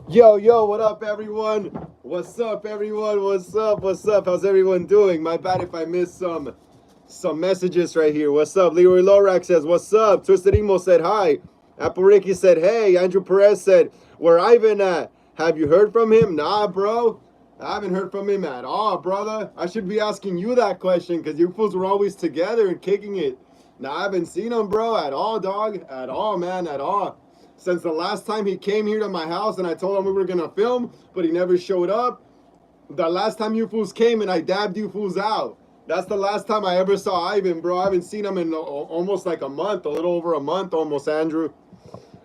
Yo, what up, everyone? What's up, everyone? What's up? How's everyone doing? My bad if I missed some messages right here. What's up? Leroy Lorax says, what's up? Twisted Emo said, hi. Apple Ricky said, hey. Andrew Perez said, where Ivan at? Have you heard from him? Nah, bro. I haven't heard from him at all, brother. I should be asking you that question because you fools were always together and kicking it. Nah, I haven't seen him, bro, at all, dog. At all, man, at all. Since the last time he came here to my house and I told him we were gonna film, but he never showed up. The last time you fools came and I dabbed you fools out. That's the last time I ever saw Ivan, bro. I haven't seen him in almost like a month, a little over a month almost, Andrew.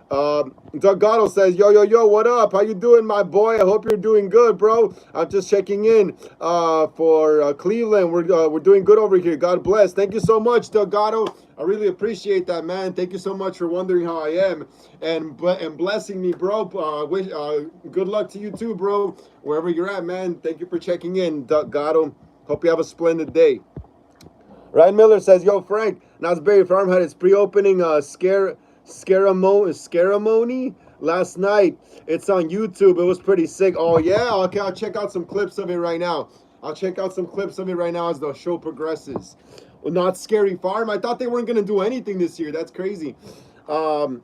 Doug Gatto says, yo, what up? How you doing, my boy? I hope you're doing good, bro. I'm just checking in for Cleveland. We're doing good over here. God bless. Thank you so much, Doug Gatto. I really appreciate that, man. Thank you so much for wondering how I am and blessing me, bro. Good luck to you too, bro. Wherever you're at, man. Thank you for checking in, Doug Gatto. Hope you have a splendid day. Ryan Miller says, yo, Frank, Knott's Berry Farm had its pre-opening ceremony last night. It's on YouTube. It was pretty sick. Oh, yeah? Okay, I'll check out some clips of it right now. I'll check out some clips of it right now as the show progresses. Well, Not Scary Farm. I thought they weren't going to do anything this year. That's crazy. Leroy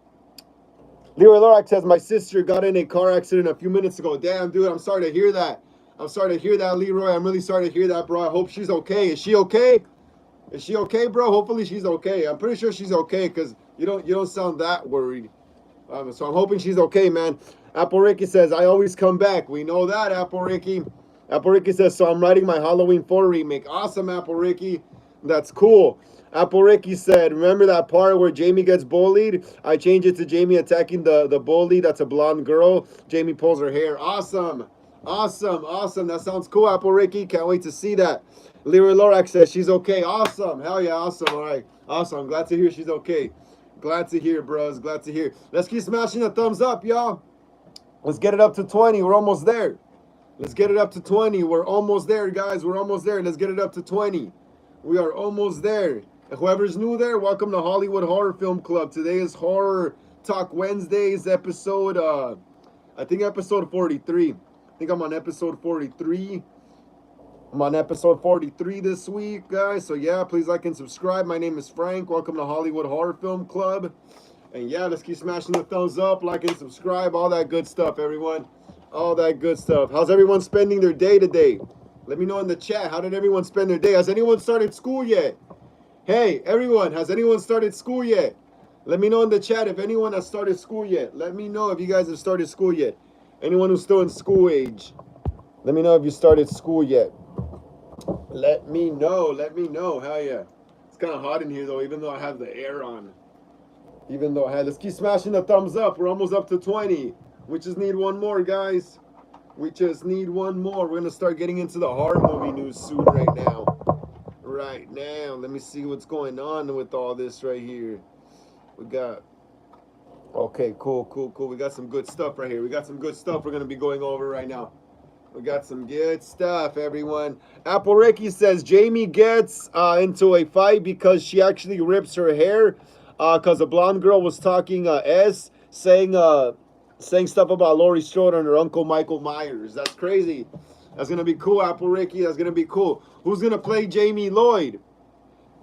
Lorax says, my sister got in a car accident a few minutes ago. Damn, dude, I'm sorry to hear that. I'm sorry to hear that, Leroy. I'm really sorry to hear that, bro. I hope she's okay. Is she okay? Is she okay, bro? Hopefully she's okay. I'm pretty sure she's okay because you don't sound that worried. So I'm hoping she's okay, man. Apple Ricky says, I always come back. We know that, Apple Ricky. Apple Ricky says, so I'm writing my Halloween 4 remake. Awesome, Apple Ricky. That's cool. Apple Ricky said, remember that part where Jamie gets bullied? I changed it to Jamie attacking the bully. That's a blonde girl. Jamie pulls her hair. Awesome. Awesome. That sounds cool, Apple Ricky. Can't wait to see that. Leroy Lorax says she's okay. Awesome. Hell yeah, awesome. All right. Awesome. Glad to hear she's okay. Glad to hear, bros. Glad to hear. Let's keep smashing the thumbs up, y'all. Let's get it up to 20. We're almost there. Let's get it up to 20. We're almost there, guys. We're almost there. Let's get it up to 20. We are almost there. Whoever's new there, welcome to Hollywood Horror Film Club. Today is Horror Talk Wednesdays, episode, I think episode 43. I think I'm on episode 43. I'm on episode 43 this week, guys. So, yeah, please like and subscribe. My name is Frank. Welcome to Hollywood Horror Film Club. And, yeah, let's keep smashing the thumbs up, like and subscribe, all that good stuff, everyone. All that good stuff. How's everyone spending their day today? Let me know in the chat. How did everyone spend their day? Has anyone started school yet? Hey, everyone, has anyone started school yet? Let me know in the chat if anyone has started school yet. Let me know if you guys have started school yet. Anyone who's still in school age. Let me know if you started school yet. Let me know. Hell yeah. It's kind of hot in here, though, even though I have the air on. Let's keep smashing the thumbs up. We're almost up to 20. We just need one more, guys. We just need one more. We're going to start getting into the horror movie news soon right now. Let me see what's going on with all this right here. We got... Okay, cool. We got some good stuff right here. We got some good stuff we're going to be going over right now. We got some good stuff, everyone. Apple Ricky says Jamie gets into a fight because she actually rips her hair because a blonde girl was talking saying stuff about Laurie Strode and her uncle Michael Myers. That's crazy. That's going to be cool, Apple Ricky. That's going to be cool. Who's going to play Jamie Lloyd?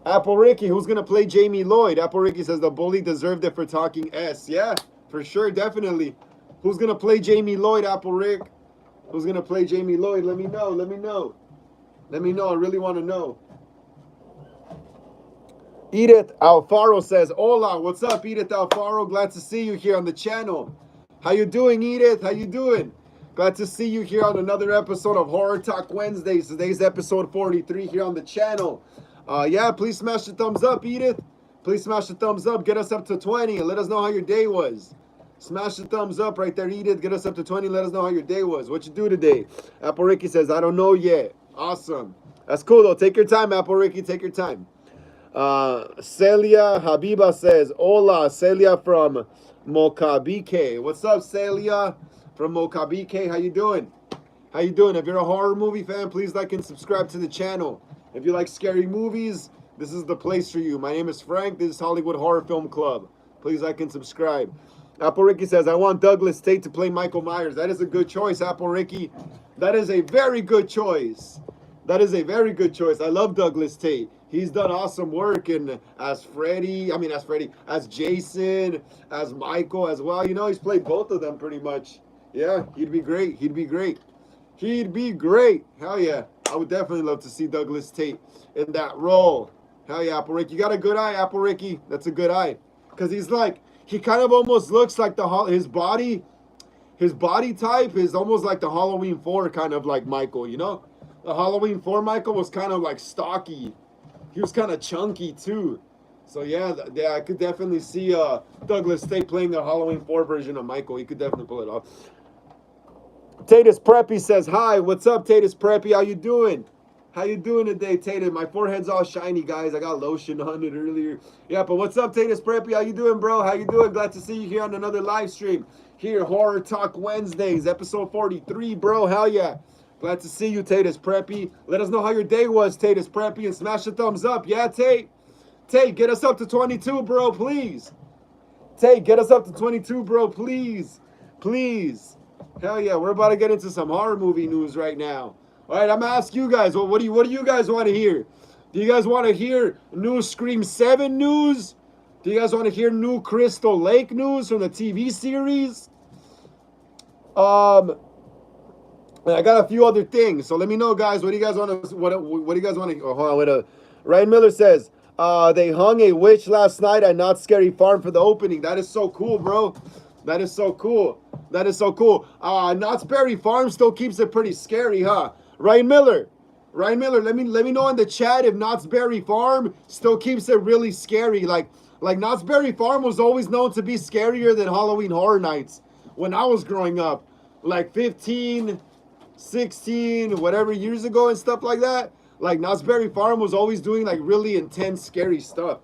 Apple Ricky, who's going to play Jamie Lloyd? Apple Ricky says the bully deserved it for talking S. Yeah, for sure, definitely. Who's going to play Jamie Lloyd, Apple Rick? Who's going to play Jamie Lloyd? Let me know. I really want to know. Edith Alfaro says, hola, what's up, Edith Alfaro? Glad to see you here on the channel. How you doing, Edith? How you doing? Glad to see you here on another episode of Horror Talk Wednesdays. Today's episode 43 here on the channel. Yeah, please smash the thumbs up, Edith. Please smash the thumbs up. Get us up to 20 and let us know how your day was. Smash the thumbs up right there, Edith. Get us up to 20. Let us know how your day was. What you do today? Apple Ricky says, I don't know yet. Awesome. That's cool, though. Take your time, Apple Ricky. Take your time. Celia Habiba says, hola, Celia from Mocabike. What's up, Celia from Mocabike? How you doing? If you're a horror movie fan, please like and subscribe to the channel. If you like scary movies, this is the place for you. My name is Frank. This is Hollywood Horror Film Club. Please like and subscribe. Apple Ricky says, I want Douglas Tate to play Michael Myers. That is a good choice, Apple Ricky. That is a very good choice. That is a very good choice. I love Douglas Tate. He's done awesome work in as Freddy, as Jason, as Michael as well. You know, he's played both of them pretty much. Yeah, he'd be great. He'd be great. He'd be great. Hell yeah. I would definitely love to see Douglas Tate in that role. Hell yeah, Apple Ricky. You got a good eye, Apple Ricky. That's a good eye. Because he's like, he kind of almost looks like his body type is almost like the Halloween 4 kind of like Michael, you know? The Halloween 4 Michael was kind of like stocky. He was kind of chunky too. So yeah, I could definitely see Douglas Tate playing the Halloween 4 version of Michael. He could definitely pull it off. Tatus Preppy says, hi, what's up, Tatus Preppy? How you doing? How you doing today, Tatus? My forehead's all shiny, guys. I got lotion on it earlier. Yeah, but what's up, Tatus Preppy? How you doing, bro? How you doing? Glad to see you here on another live stream. Here, Horror Talk Wednesdays, episode 43, bro. Hell yeah. Glad to see you, Tatus Preppy. Let us know how your day was, Tatus Preppy, and smash the thumbs up. Yeah, Tate? Tate, get us up to 22, bro, please. Tate, get us up to 22, bro, please. Please. Hell yeah, we're about to get into some horror movie news right now. All right, I'm gonna ask you guys, what do you guys want to hear? Do you guys want to hear new Scream 7 news? Do you guys want to hear new Crystal Lake news from the TV series? I got a few other things, so let me know, guys. What do you guys want to? What do you guys want to? Oh, hold on, wait. Ryan Miller says, they hung a witch last night at Not Scary Farm for the opening. That is so cool, bro. That is so cool. That is so cool. Knott's Berry Farm still keeps it pretty scary, huh? Ryan Miller, let me know in the chat if Knott's Berry Farm still keeps it really scary. Like Knott's Berry Farm was always known to be scarier than Halloween Horror Nights when I was growing up, like 15, 16, whatever years ago and stuff like that. Like Knott's Berry Farm was always doing like really intense, scary stuff.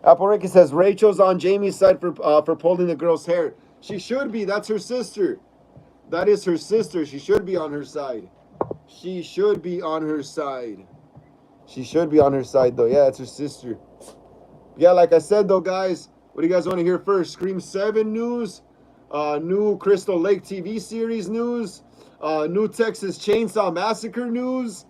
Apple Ricky says Rachel's on Jamie's side for pulling the girl's hair. She should be. That's her sister. That is her sister. She should be on her side. She should be on her side. She should be on her side, though. Yeah, it's her sister. Yeah, like I said, though, guys, what do you guys want to hear first? Scream 7 news, new Crystal Lake TV series news, new Texas Chainsaw Massacre news.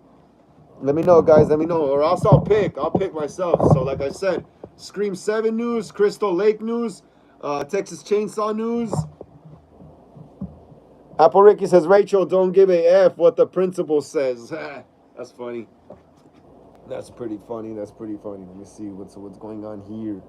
Let me know, guys. Let me know. Or else I'll pick myself. So, like I said, Scream 7 news, Crystal Lake news, Texas Chainsaw news. Apple Ricky says, Rachel, don't give a F what the principal says. That's funny. That's pretty funny. That's pretty funny. Let me see what's going on here.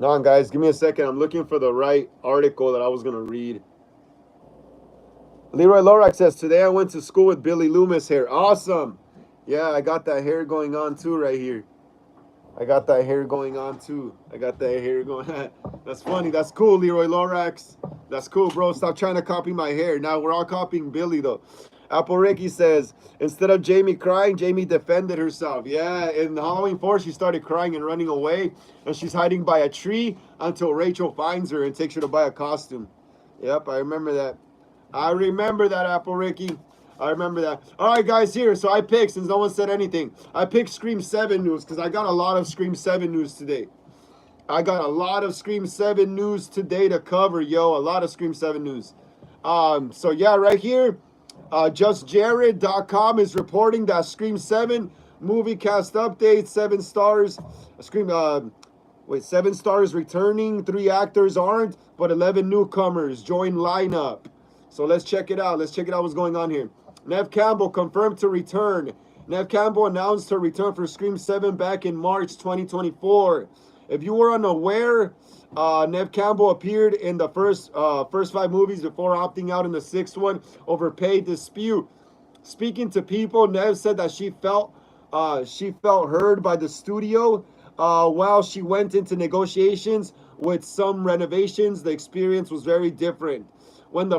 Hold on, guys. Give me a second. I'm looking for the right article that I was going to read. Leroy Lorax says, today I went to school with Billy Loomis hair. Awesome. Yeah, I got that hair going on too right here. I got that hair going on too. That's funny. That's cool, Leroy Lorax. That's cool, bro. Stop trying to copy my hair. Now we're all copying Billy, though. Apple Ricky says, instead of Jamie crying, Jamie defended herself. Yeah, in Halloween 4, she started crying and running away, and she's hiding by a tree until Rachel finds her and takes her to buy a costume. Yep, I remember that. I remember that, Apple Ricky. I remember that. All right, guys, here. So I picked, since no one said anything, I picked Scream 7 news because I got a lot of Scream 7 news today. I got a lot of Scream 7 news today to cover, yo. A lot of Scream 7 news. So, yeah, right here. JustJared.com is reporting that Scream 7 movie cast update, 7 stars. 7 stars returning, 3 actors aren't, but 11 newcomers join lineup. So let's check it out. Let's check it out what's going on here. Neve Campbell confirmed to return. Neve Campbell announced her return for Scream 7 back in March 2024. If you were unaware, Neve Campbell appeared in the first 5 movies before opting out in the 6th one over pay dispute. Speaking to People, Neve said that she felt heard by the studio while she went into negotiations with some renovations. The experience was very different. when they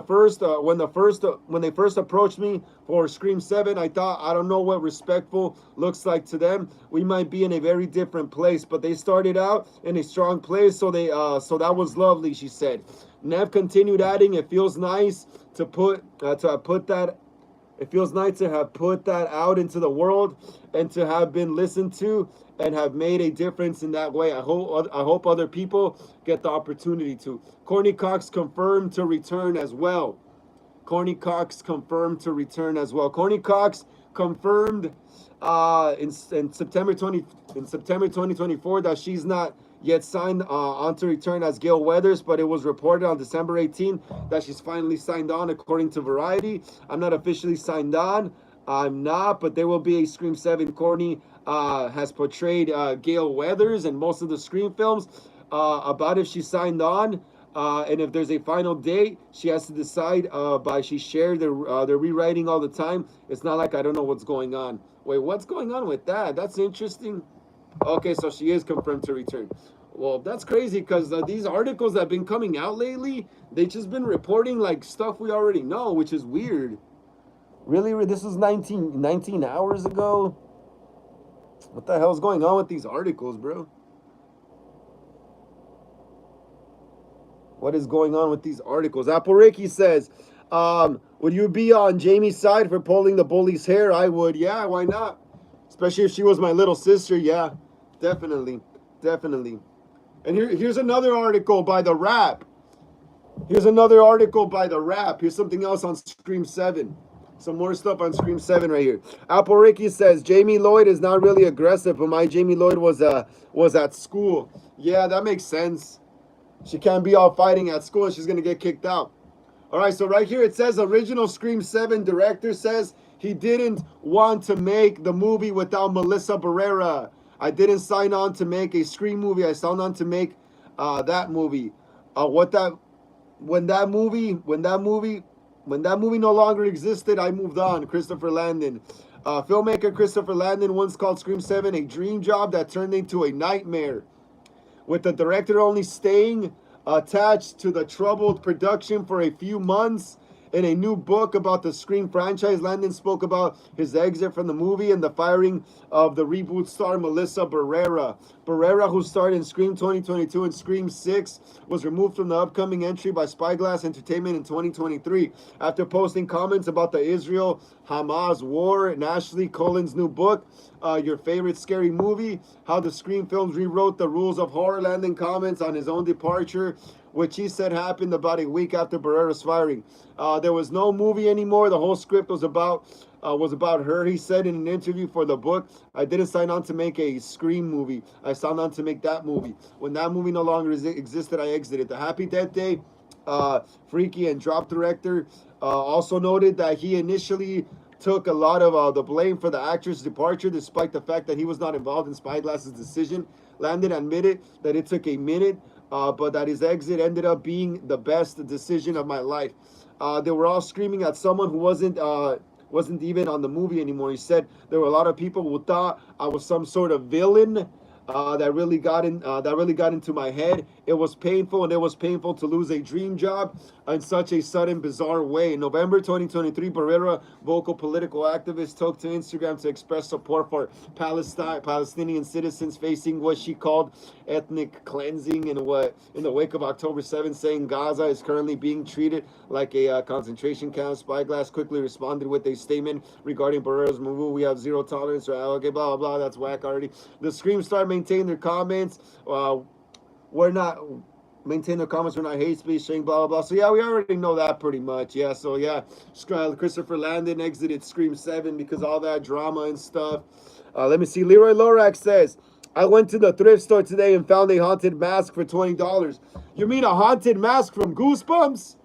first approached me for Scream 7, I thought, I don't know what respectful looks like to them. We might be in a very different place, but they started out in a strong place, so that was lovely, she said. Nev continued adding, it feels nice to have put that out into the world and to have been listened to and have made a difference in that way. I hope other people get the opportunity to. Courtney Cox confirmed to return as well. Courtney Cox confirmed in September 2024 that she's not yet signed on to return as Gail Weathers, but it was reported on December 18 that she's finally signed on, according to Variety. I'm not officially signed on. I'm not, but there will be a Scream 7. Courtney has portrayed Gail Weathers in most of the Scream films. About if she signed on, and if there's a final date, she has to decide she shared they're rewriting all the time. It's not like I don't know what's going on. Wait, what's going on with that? That's interesting. Okay, so she is confirmed to return. Well, that's crazy because these articles that have been coming out lately, they've just been reporting like stuff we already know, which is weird. Really? This was 19 hours ago? What the hell's going on with these articles, bro? What is going on with these articles? Apple Ricky says, would you be on Jamie's side for pulling the bully's hair? I would. Yeah, why not? Especially if she was my little sister. Yeah, definitely. And here's another article by The Rap. Here's something else on Scream 7. Some more stuff on Scream 7 right here. Apple Ricky says, Jamie Lloyd is not really aggressive, but my Jamie Lloyd was at school. Yeah, that makes sense. She can't be all fighting at school. She's going to get kicked out. All right, so right here it says original Scream 7 director says he didn't want to make the movie without Melissa Barrera. I didn't sign on to make a Scream movie. I signed on to make that movie. When that movie no longer existed, I moved on. Christopher Landon. Filmmaker Christopher Landon once called Scream 7 a dream job that turned into a nightmare, with the director only staying attached to the troubled production for a few months. In a new book about the Scream franchise, Landon spoke about his exit from the movie and the firing of the reboot star Melissa Barrera. Barrera, who starred in Scream 2022 and Scream 6, was removed from the upcoming entry by Spyglass Entertainment in 2023 after posting comments about the Israel-Hamas war in Ashley Cullen's new book, Your Favorite Scary Movie, How the Scream Films Rewrote the Rules of Horror. Landon comments on his own departure, which he said happened about a week after Barrera's firing. There was no movie anymore. The whole script was about her. He said in an interview for the book, I didn't sign on to make a Scream movie. I signed on to make that movie. When that movie no longer existed, I exited. The Happy Death Day, Freaky and Drop director also noted that he initially took a lot of the blame for the actress' departure, despite the fact that he was not involved in Spyglass's decision. Landon admitted that it took a minute, but that his exit ended up being the best decision of my life. They were all screaming at someone who wasn't even on the movie anymore. He said there were a lot of people who thought I was some sort of villain. That really got into my head. It was painful, and it was painful to lose a dream job in such a sudden, bizarre way. In November 2023, Barrera, vocal political activist, took to Instagram to express support for Palestinian citizens facing what she called ethnic cleansing in the wake of October 7th, saying Gaza is currently being treated like a concentration camp. Spyglass quickly responded with a statement regarding Barrera's movie. We have zero tolerance for okay, blah, blah, blah. That's whack already. The Scream star maintained their comments. We're not hate speech, saying blah, blah, blah. So, yeah, we already know that pretty much. Yeah, so, yeah, Christopher Landon exited Scream 7 because all that drama and stuff. Let me see. Leroy Lorax says, I went to the thrift store today and found a haunted mask for $20. You mean a haunted mask from Goosebumps?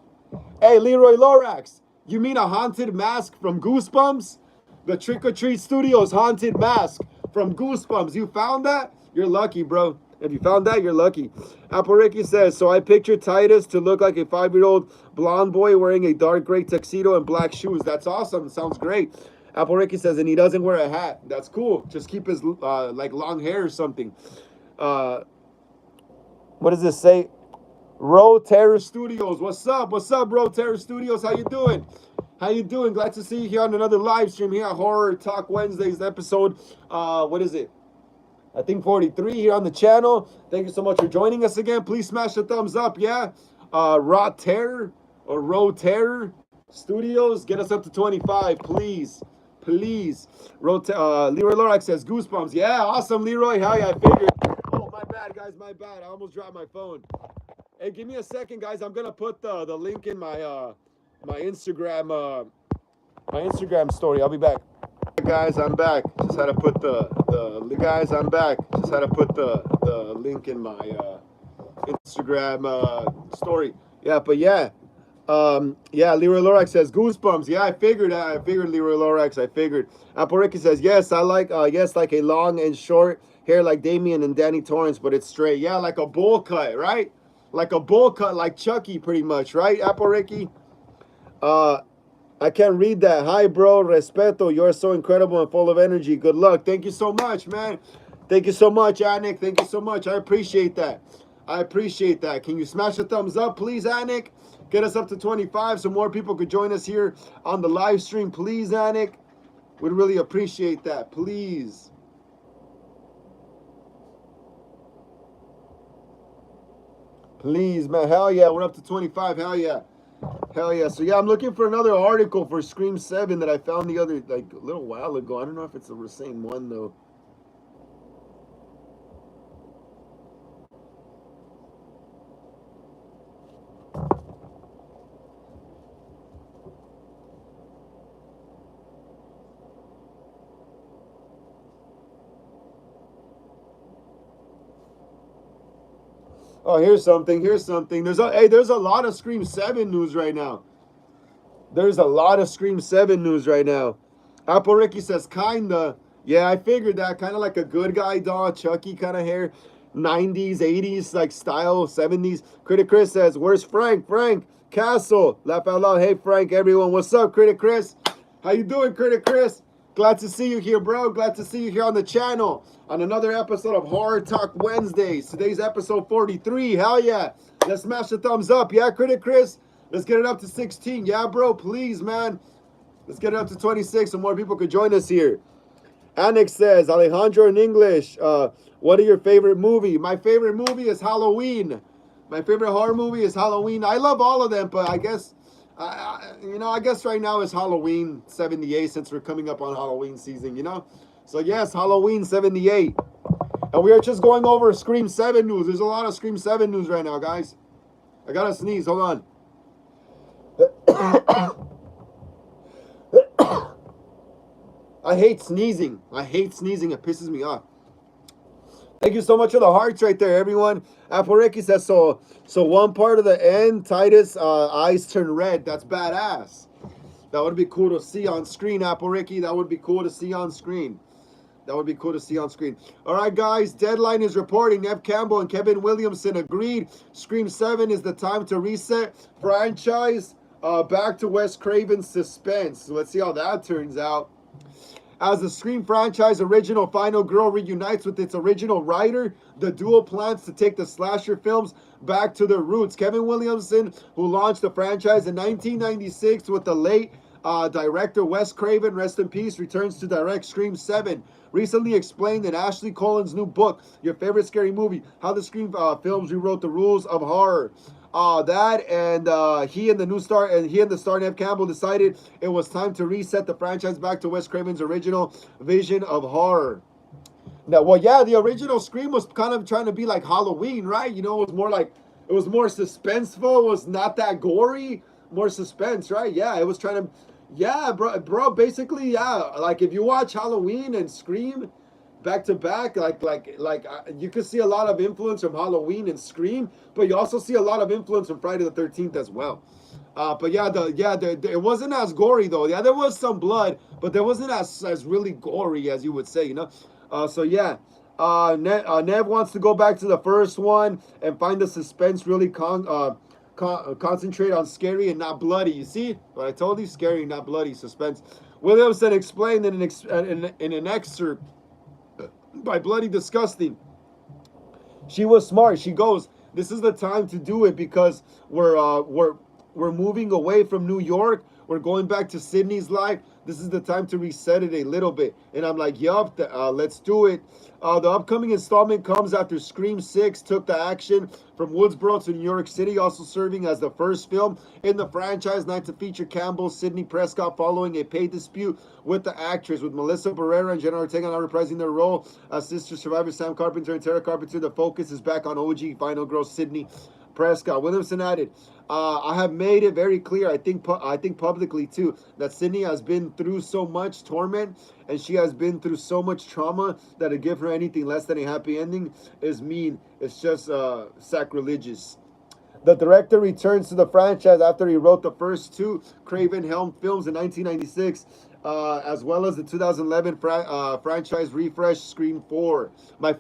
Hey, Leroy Lorax, you mean a haunted mask from Goosebumps? The Trick or Treat Studios haunted mask from Goosebumps. You found that? You're lucky, bro. If you found that, you're lucky. Apple Ricky says, so I picture Titus to look like a 5-year-old blonde boy wearing a dark gray tuxedo and black shoes. That's awesome. Sounds great. Apple Ricky says, and he doesn't wear a hat. That's cool. Just keep his like long hair or something. What does this say? Ro Terror Studios. What's up? What's up, Ro Terror Studios? How you doing? How you doing? Glad to see you here on another live stream here at Horror Talk Wednesdays episode. What is it? I think 43 here on the channel. Thank you so much for joining us again. Please smash the thumbs up, yeah? Raw Terror or Ro Terror Studios, get us up to 25, please. Please. Leroy Lorax says goosebumps. Yeah, awesome, Leroy. Hell yeah, I figured. Oh, my bad, guys, my bad. I almost dropped my phone. Hey, give me a second, guys. I'm gonna put the link in my Instagram story. I'll be back. Guys, I'm back. Just had to put the guys. I'm back. Just had to put the link in my Instagram story. Yeah, but yeah. Yeah, Leroy Lorax says goosebumps. Yeah, I figured Leroy Lorax. I figured. Apple Ricky says yes. I like yes, like a long and short hair like Damien and Danny Torrance, but it's straight. Yeah, like a bowl cut, right? Like a bowl cut, like Chucky, pretty much, right? Apple Ricky. I can't read that. Hi, bro. Respeto. You're so incredible and full of energy. Good luck. Thank you so much, man. Thank you so much, Anik. Thank you so much. I appreciate that. I appreciate that. Can you smash a thumbs up, please, Anik? Get us up to 25 so more people could join us here on the live stream. Please, Anik. We'd really appreciate that. Please. Please, man. Hell yeah. We're up to 25. Hell yeah. Hell yeah. So yeah, I'm looking for another article for Scream 7 that I found the other, like, a little while ago. I don't know if it's the same one, though. Oh, here's something. Here's something. There's a lot of Scream 7 news right now. There's a lot of Scream 7 news right now. Apple Ricky says, kinda. Yeah, I figured that. Kind of like a good guy doll, Chucky kind of hair. 90s, 80s, like style, 70s. Critic Chris says, where's Frank? Frank Castle. Laugh out loud. Hey, Frank, everyone. What's up, Critic Chris? How you doing, Critic Chris? Glad to see you here, bro. Glad to see you here on the channel on another episode of Horror Talk Wednesdays. Today's episode 43. Hell yeah. Let's smash the thumbs up. Yeah, Critic Chris? Let's get it up to 16. Yeah, bro, please, man. Let's get it up to 26 so more people could join us here. Annex says, Alejandro in English, what are your favorite movie? My favorite movie is Halloween. My favorite horror movie is Halloween. I love all of them, but I guess, I guess right now is Halloween 78 since we're coming up on Halloween season, you know? So yes, Halloween 78. And we are just going over Scream 7 news. There's a lot of Scream 7 news right now, guys. I gotta sneeze, hold on. I hate sneezing. I hate sneezing. It pisses me off. Thank you so much for the hearts right there, everyone. Aporeki says, so one part of the end, Titus' eyes turn red. That's badass. That would be cool to see on screen, Aporeki. That would be cool to see on screen. That would be cool to see on screen. All right, guys. Deadline is reporting. Nev Campbell and Kevin Williamson agreed. Scream 7 is the time to reset franchise. Back to Wes Craven's suspense. So let's see how that turns out. As the Scream franchise original Final Girl reunites with its original writer, the duo plans to take the slasher films back to their roots. Kevin Williamson, who launched the franchise in 1996 with the late director Wes Craven, rest in peace, returns to direct Scream 7. Recently explained in Ashley Colin's new book, Your Favorite Scary Movie, how the Scream films rewrote the rules of horror. He and the star Nev Campbell decided it was time to reset the franchise back to Wes Craven's original vision of horror. Now, well, yeah, the original Scream was kind of trying to be like Halloween, right? You know, it was more suspenseful. It was not that gory, more suspense, right? Yeah, it was trying to, yeah, bro. Basically, yeah, like if you watch Halloween and Scream back to back, you could see a lot of influence from Halloween and Scream, but you also see a lot of influence from Friday the 13th as well. But yeah, it wasn't as gory though. Yeah, there was some blood, but there wasn't as really gory as you would say, you know. So yeah, Nev wants to go back to the first one and find the suspense really concentrate on scary and not bloody. You see what I told you? Scary, not bloody. Suspense. Williamson explained in an excerpt by Bloody Disgusting. She was smart. She goes, This is the time to do it because we're moving away from New York. We're going back to Sydney's life. This is the time to reset it a little bit. And I'm like, yup, let's do it. The upcoming installment comes after Scream 6 took the action from Woodsboro to New York City, also serving as the first film in the franchise not to feature Campbell Sidney Prescott following a pay dispute with the actress, with Melissa Barrera and Jenna Ortega now reprising their role as sister survivors Sam Carpenter and Tara Carpenter. The focus is back on OG final girl Sidney Prescott. Williamson added, I have made it very clear, I think publicly too, that Sydney has been through so much torment and she has been through so much trauma that to give her anything less than a happy ending is mean. It's just sacrilegious. The director returns to the franchise after he wrote the first two Craven Helm films in 1996, as well as the 2011 franchise refresh Scream 4, one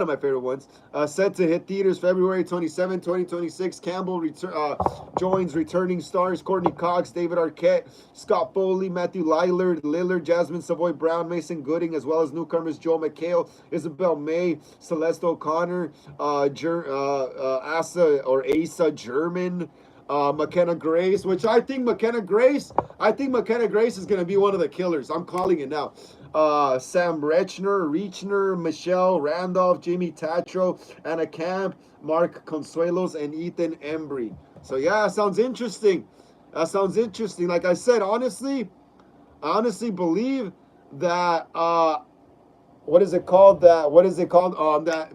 of my favorite ones. Set to hit theaters February 27, 2026. Campbell joins returning stars Courtney Cox, David Arquette, Scott Foley, Matthew Lillard, Jasmine Savoy Brown, Mason Gooding, as well as newcomers Joel McHale, Isabel May, Celeste O'Connor, Asa German, McKenna Grace, which I think McKenna Grace is going to be one of the killers. I'm calling it now. Sam Rechner, Michelle Randolph, Jamie Tatro, Anna Camp, Mark Consuelos, and Ethan Embry. So yeah, sounds interesting. Like I said, I honestly believe that that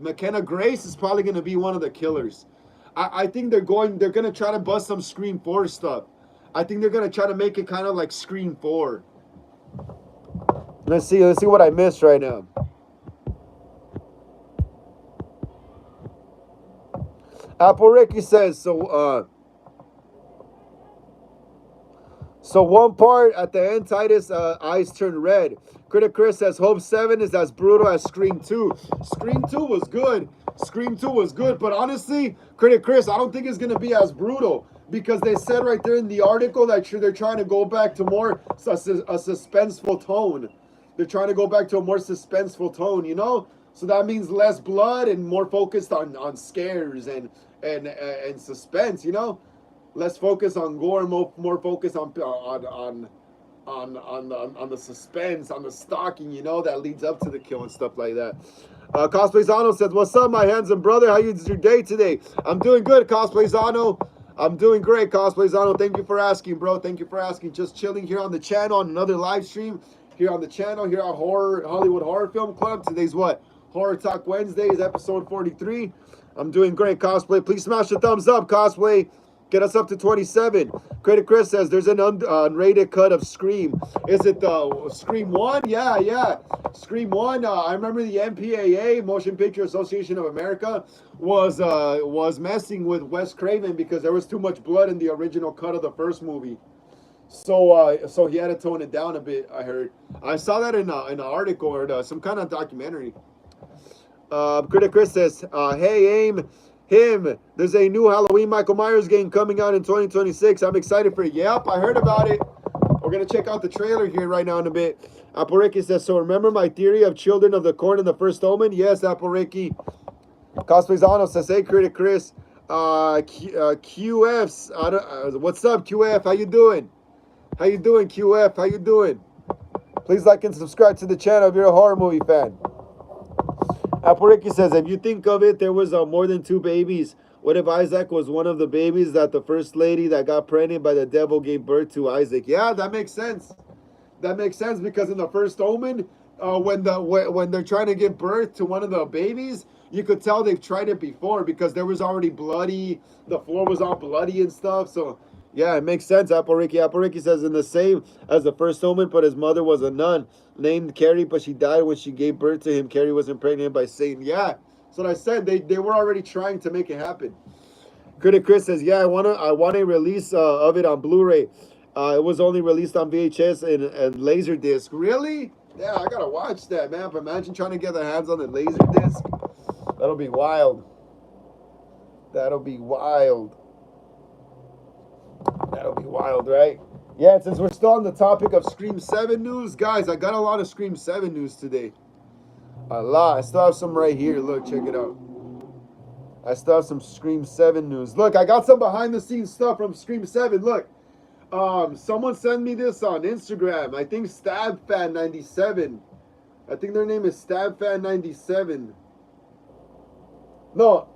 McKenna Grace is probably going to be one of the killers. I think they're going to try to bust some Scream 4 stuff. I think they're going to try to make it kind of like Scream 4. Let's see what I missed right now. Apple Ricky says, so one part at the end, Titus' eyes turn red. Critic Chris says, Hope 7 is as brutal as Scream 2. Scream 2 was good, but honestly, Critic Chris, I don't think it's going to be as brutal because they said right there in the article that they're trying to go back to more a suspenseful tone. They're trying to go back to a more suspenseful tone, you know? So that means less blood and more focused on scares and suspense, you know? Less focus on gore, more focus on the suspense, on the stalking, you know, that leads up to the kill and stuff like that. Cosplayzano says, what's up, my handsome brother? How is your day today? I'm doing good, Cosplayzano. I'm doing great, Cosplayzano. Thank you for asking, bro. Thank you for asking. Just chilling here on the channel on another live stream here on the channel, here at Hollywood Horror Film Club. Today's what? Horror Talk Wednesdays, episode 43. I'm doing great, Cosplay. Please smash the thumbs up, Cosplay. Get us up to 27. Critic Chris says there's an unrated cut of Scream. Is it the Scream 1? Yeah. Scream 1. I remember the MPAA, Motion Picture Association of America, was messing with Wes Craven because there was too much blood in the original cut of the first movie. So he had to tone it down a bit, I heard. I saw that in an article or some kind of documentary. Critic Chris says, hey, him, there's a new Halloween Michael Myers game coming out in 2026. I'm excited for it. Yep, I heard about it. We're going to check out the trailer here right now in a bit. Apple Ricky says, so remember my theory of Children of the Corn in the first Omen? Yes, Apple Ricky. Cosplayzano says, hey, Critic Chris. QFs, what's up, QF? How you doing? QF? How you doing? Please like and subscribe to the channel if you're a horror movie fan. Apple Ricky says, if you think of it, there was more than 2 babies. What if Isaac was one of the babies that the first lady that got pregnant by the devil gave birth to Isaac? Yeah, that makes sense. That makes sense because in the first Omen, when they're trying to give birth to one of the babies, you could tell they've tried it before because there was already bloody. The floor was all bloody and stuff. So yeah, it makes sense. Apple Ricky says in the same as the first Omen, but his mother was a nun named Carrie, but she died when she gave birth to him. Carrie was impregnated by Satan. Yeah, so what I said. They were already trying to make it happen. Critic Chris says, yeah, I want a release of it on Blu-ray. It was only released on VHS and Laserdisc. Really? Yeah, I gotta watch that, man. But imagine trying to get their hands on the Laserdisc. That'll be wild. That'll be wild, right? Yeah, since we're still on the topic of Scream 7 news, guys, I got a lot of Scream 7 news today. A lot. I still have some right here. Look, check it out. I still have some Scream 7 news. Look, I got some behind the scenes stuff from Scream 7. Look, someone sent me this on Instagram. I think StabFan97. I think their name is StabFan97. No,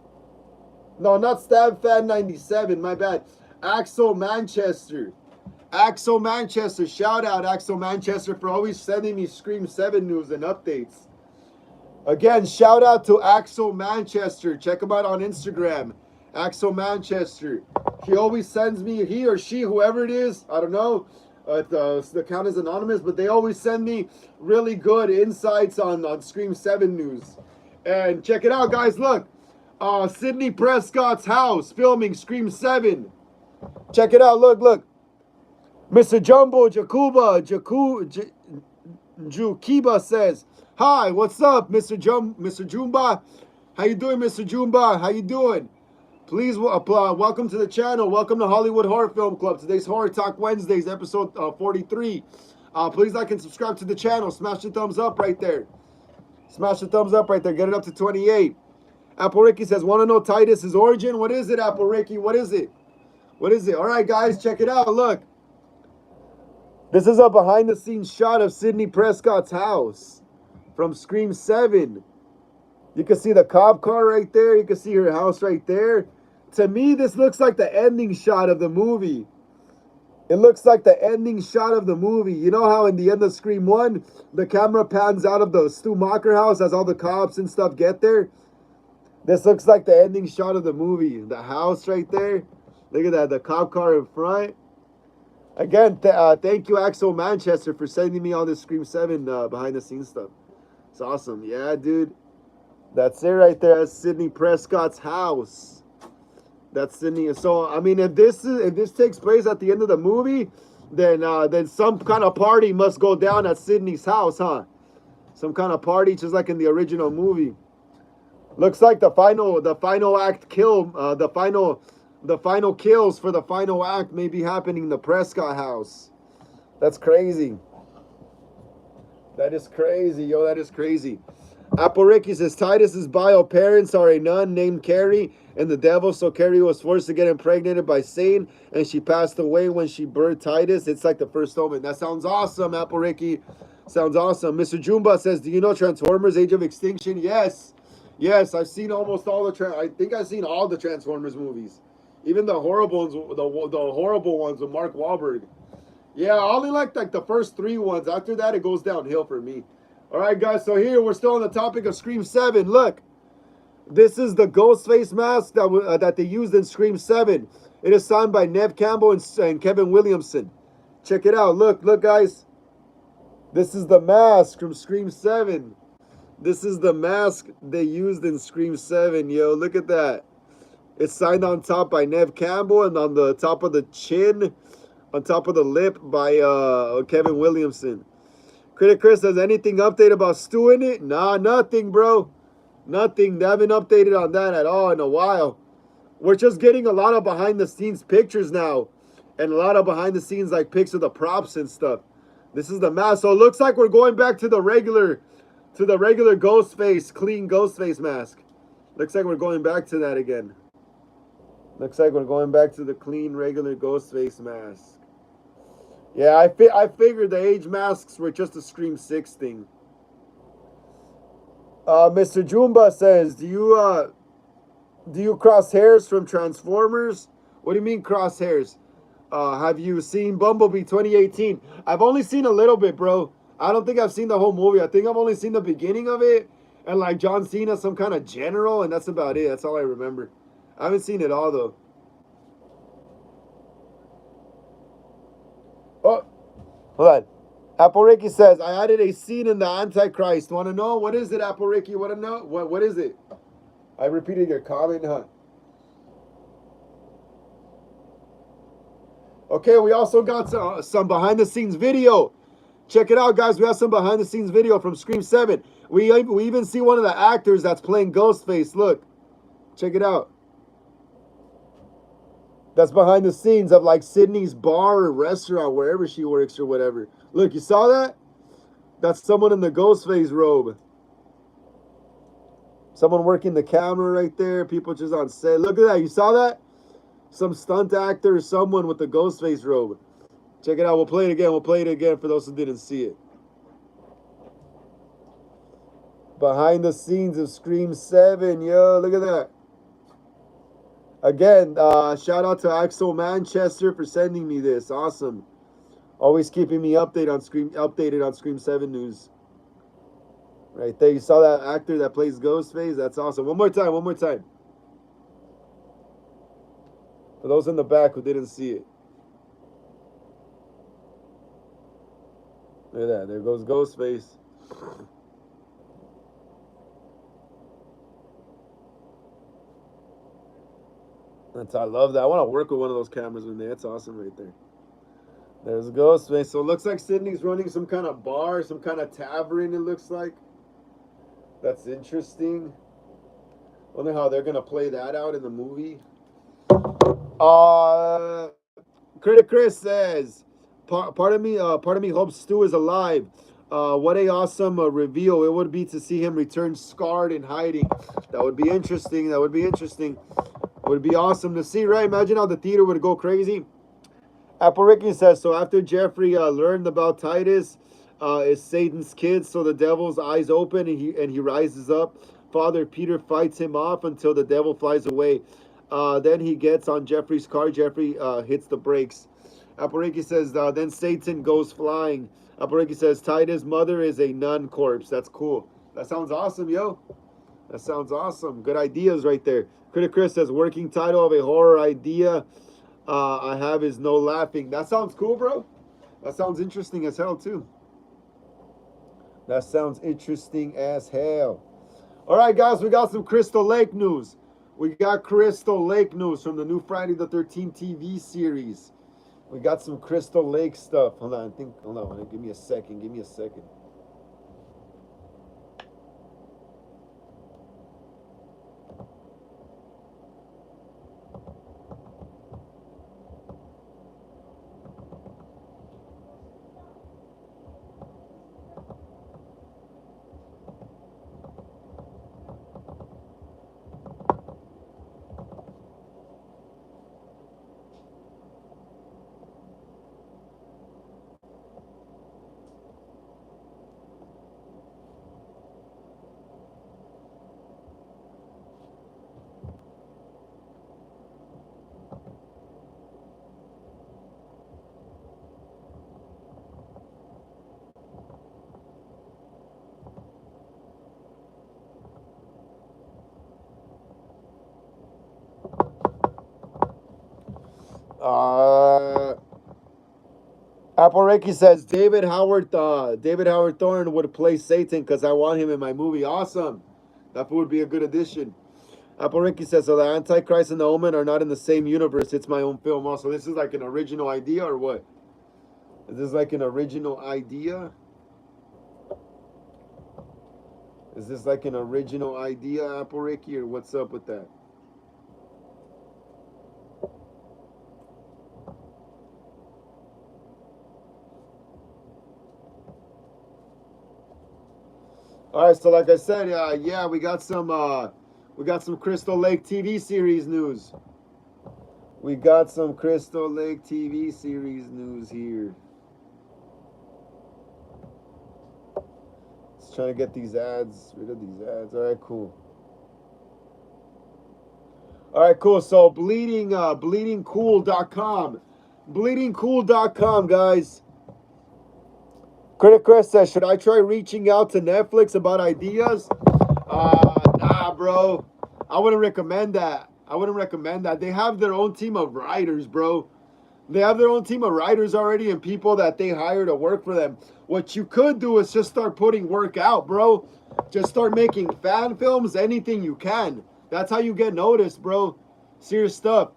not StabFan97. My bad. Axel Manchester. Axel Manchester. Shout out Axel Manchester for always sending me Scream 7 news and updates. Again, shout out to Axel Manchester. Check him out on Instagram. Axel Manchester. He always sends me, he or she, whoever it is, I don't know. The account is anonymous, but they always send me really good insights on Scream 7 news. And check it out, guys. Look. Sidney Prescott's house filming Scream 7. Check it out. Look. Mr. Jumbo Jukiba says, "Hi, what's up, Mr. Jumba? How you doing, Mr. Jumba? How you doing? Please welcome to the channel. Welcome to Hollywood Horror Film Club. Today's Horror Talk Wednesdays, episode 43. Please like and subscribe to the channel. Smash the thumbs up right there. Smash the thumbs up right there. Get it up to 28. Apple Ricky says, want to know Titus's origin? What is it, Apple Ricky? What is it? What is it? All right, guys, check it out. Look. This is a behind-the-scenes shot of Sidney Prescott's house from Scream 7. You can see the cop car right there. You can see her house right there. To me, this looks like the ending shot of the movie. It looks like the ending shot of the movie. You know how in the end of Scream 1, the camera pans out of the Stu Macher house as all the cops and stuff get there? This looks like the ending shot of the movie. The house right there. Look at that, the cop car in front. Again, thank you, Axel Manchester, for sending me all this Scream 7 behind-the-scenes stuff. It's awesome. Yeah, dude. That's it right there. That's Sidney Prescott's house. That's Sidney. So, I mean, if this takes place at the end of the movie, then some kind of party must go down at Sidney's house, huh? Some kind of party, just like in the original movie. Looks like the final act kill, the final kills for the final act may be happening in the Prescott house. That's crazy. That is crazy, yo. That is crazy. Apple Ricky says Titus's bio parents are a nun named Carrie and the devil, so Carrie was forced to get impregnated by Satan, and she passed away when she birthed Titus. It's like the first omen. That sounds awesome, Apple Ricky. Sounds awesome. Mr. Jumba says, do you know Transformers Age of Extinction? Yes. Yes, I've seen almost all I think I've seen all the Transformers movies. Even the horrible ones, the horrible ones with Mark Wahlberg. Yeah, I only like the first 3 ones. After that, it goes downhill for me. All right, guys, so here we're still on the topic of Scream 7. Look, this is the Ghostface mask that they used in Scream 7. It is signed by Neve Campbell and Kevin Williamson. Check it out. Look, guys. This is the mask from Scream 7. This is the mask they used in Scream 7, yo. Look at that. It's signed on top by Neve Campbell and on the top of the chin, on top of the lip by Kevin Williamson. Critic Chris says, anything update about Stu in it? Nah, nothing, bro. Nothing. They haven't updated on that at all in a while. We're just getting a lot of behind-the-scenes pictures now. And a lot of behind-the-scenes, like, pics of the props and stuff. This is the mask. So it looks like we're going back to the regular Ghostface, clean Ghostface mask. Looks like we're going back to that again. Looks like we're going back to the clean, regular Ghostface mask. Yeah, I figured the age masks were just a Scream 6 thing. Mr. Jumba says, do you cross hairs from Transformers? What do you mean cross hairs? Have you seen Bumblebee 2018? I've only seen a little bit, bro. I don't think I've seen the whole movie. I think I've only seen the beginning of it. And like John Cena, some kind of general, and that's about it. That's all I remember. I haven't seen it all, though. Oh, hold on. Apple Ricky says, I added a scene in the Antichrist. Want to know? What is it, Apple Ricky? Want to know? What is it? I repeated your comment, huh? Okay, we also got some behind-the-scenes video. Check it out, guys. We have some behind-the-scenes video from Scream 7. We even see one of the actors that's playing Ghostface. Look. Check it out. That's behind the scenes of like Sydney's bar or restaurant, wherever she works or whatever. Look, you saw that? That's someone in the Ghostface robe. Someone working the camera right there. People just on set. Look at that. You saw that? Some stunt actor or someone with the ghost face robe. Check it out. We'll play it again. We'll play it again for those who didn't see it. Behind the scenes of Scream 7. Yo, look at that. Again, shout out to Axel Manchester for sending me this. Awesome. Always keeping me updated on Scream 7 news. Right there. You saw that actor that plays Ghostface? That's awesome. One more time. One more time. For those in the back who didn't see it. Look at that. There goes Ghostface. I love that. I want to work with one of those cameras in there. That's awesome right there. There's Ghostface. So it looks like Sydney's running some kind of bar, some kind of tavern, it looks like. That's interesting. Wonder how they're going to play that out in the movie. Critic Chris says, part of me hopes Stu is alive. What a awesome reveal it would be to see him return scarred and hiding. That would be interesting. That would be interesting. Would be awesome to see, right? Imagine how the theater would go crazy. Apple Ricky says, so after Jeffrey learned about Titus is Satan's kid, so the devil's eyes open and he rises up. Father Peter fights him off until the devil flies away. Then he gets on Jeffrey's car. Jeffrey hits the brakes. Apple Ricky says, then Satan goes flying. Apple Ricky says, Titus' mother is a nun corpse. That's cool. That sounds awesome, yo. That sounds awesome. Good ideas right there. Critic Chris says, working title of a horror idea I have is No Laughing. That sounds cool, bro. That sounds interesting as hell, too. That sounds interesting as hell. All right, guys, we got some Crystal Lake news. We got Crystal Lake news from the new Friday the 13th TV series. We got some Crystal Lake stuff. Hold on, hold on. Give me a second. Give me a second. Apple Reiki says David Howard Thorne would play Satan because I want him in my movie. Awesome. That would be a good addition. Apple Reiki says, so the Antichrist and the Omen are not in the same universe. It's my own film also. This is like an original idea or what? Is this like an original idea? Is this like an original idea, Apple Reiki, or what's up with that? All right, so like I said, yeah, we got some Crystal Lake TV series news. We got some Crystal Lake TV series news here. Just trying to get these ads, rid of these ads. All right, cool. All right, cool. So bleedingcool.com. Bleedingcool.com, guys. Critic Chris says, should I try reaching out to Netflix about ideas? Nah, bro. I wouldn't recommend that. They have their own team of writers, bro. They have their own team of writers already and people that they hire to work for them. What you could do is just start putting work out, bro. Just start making fan films, anything you can. That's how you get noticed, bro. Serious stuff.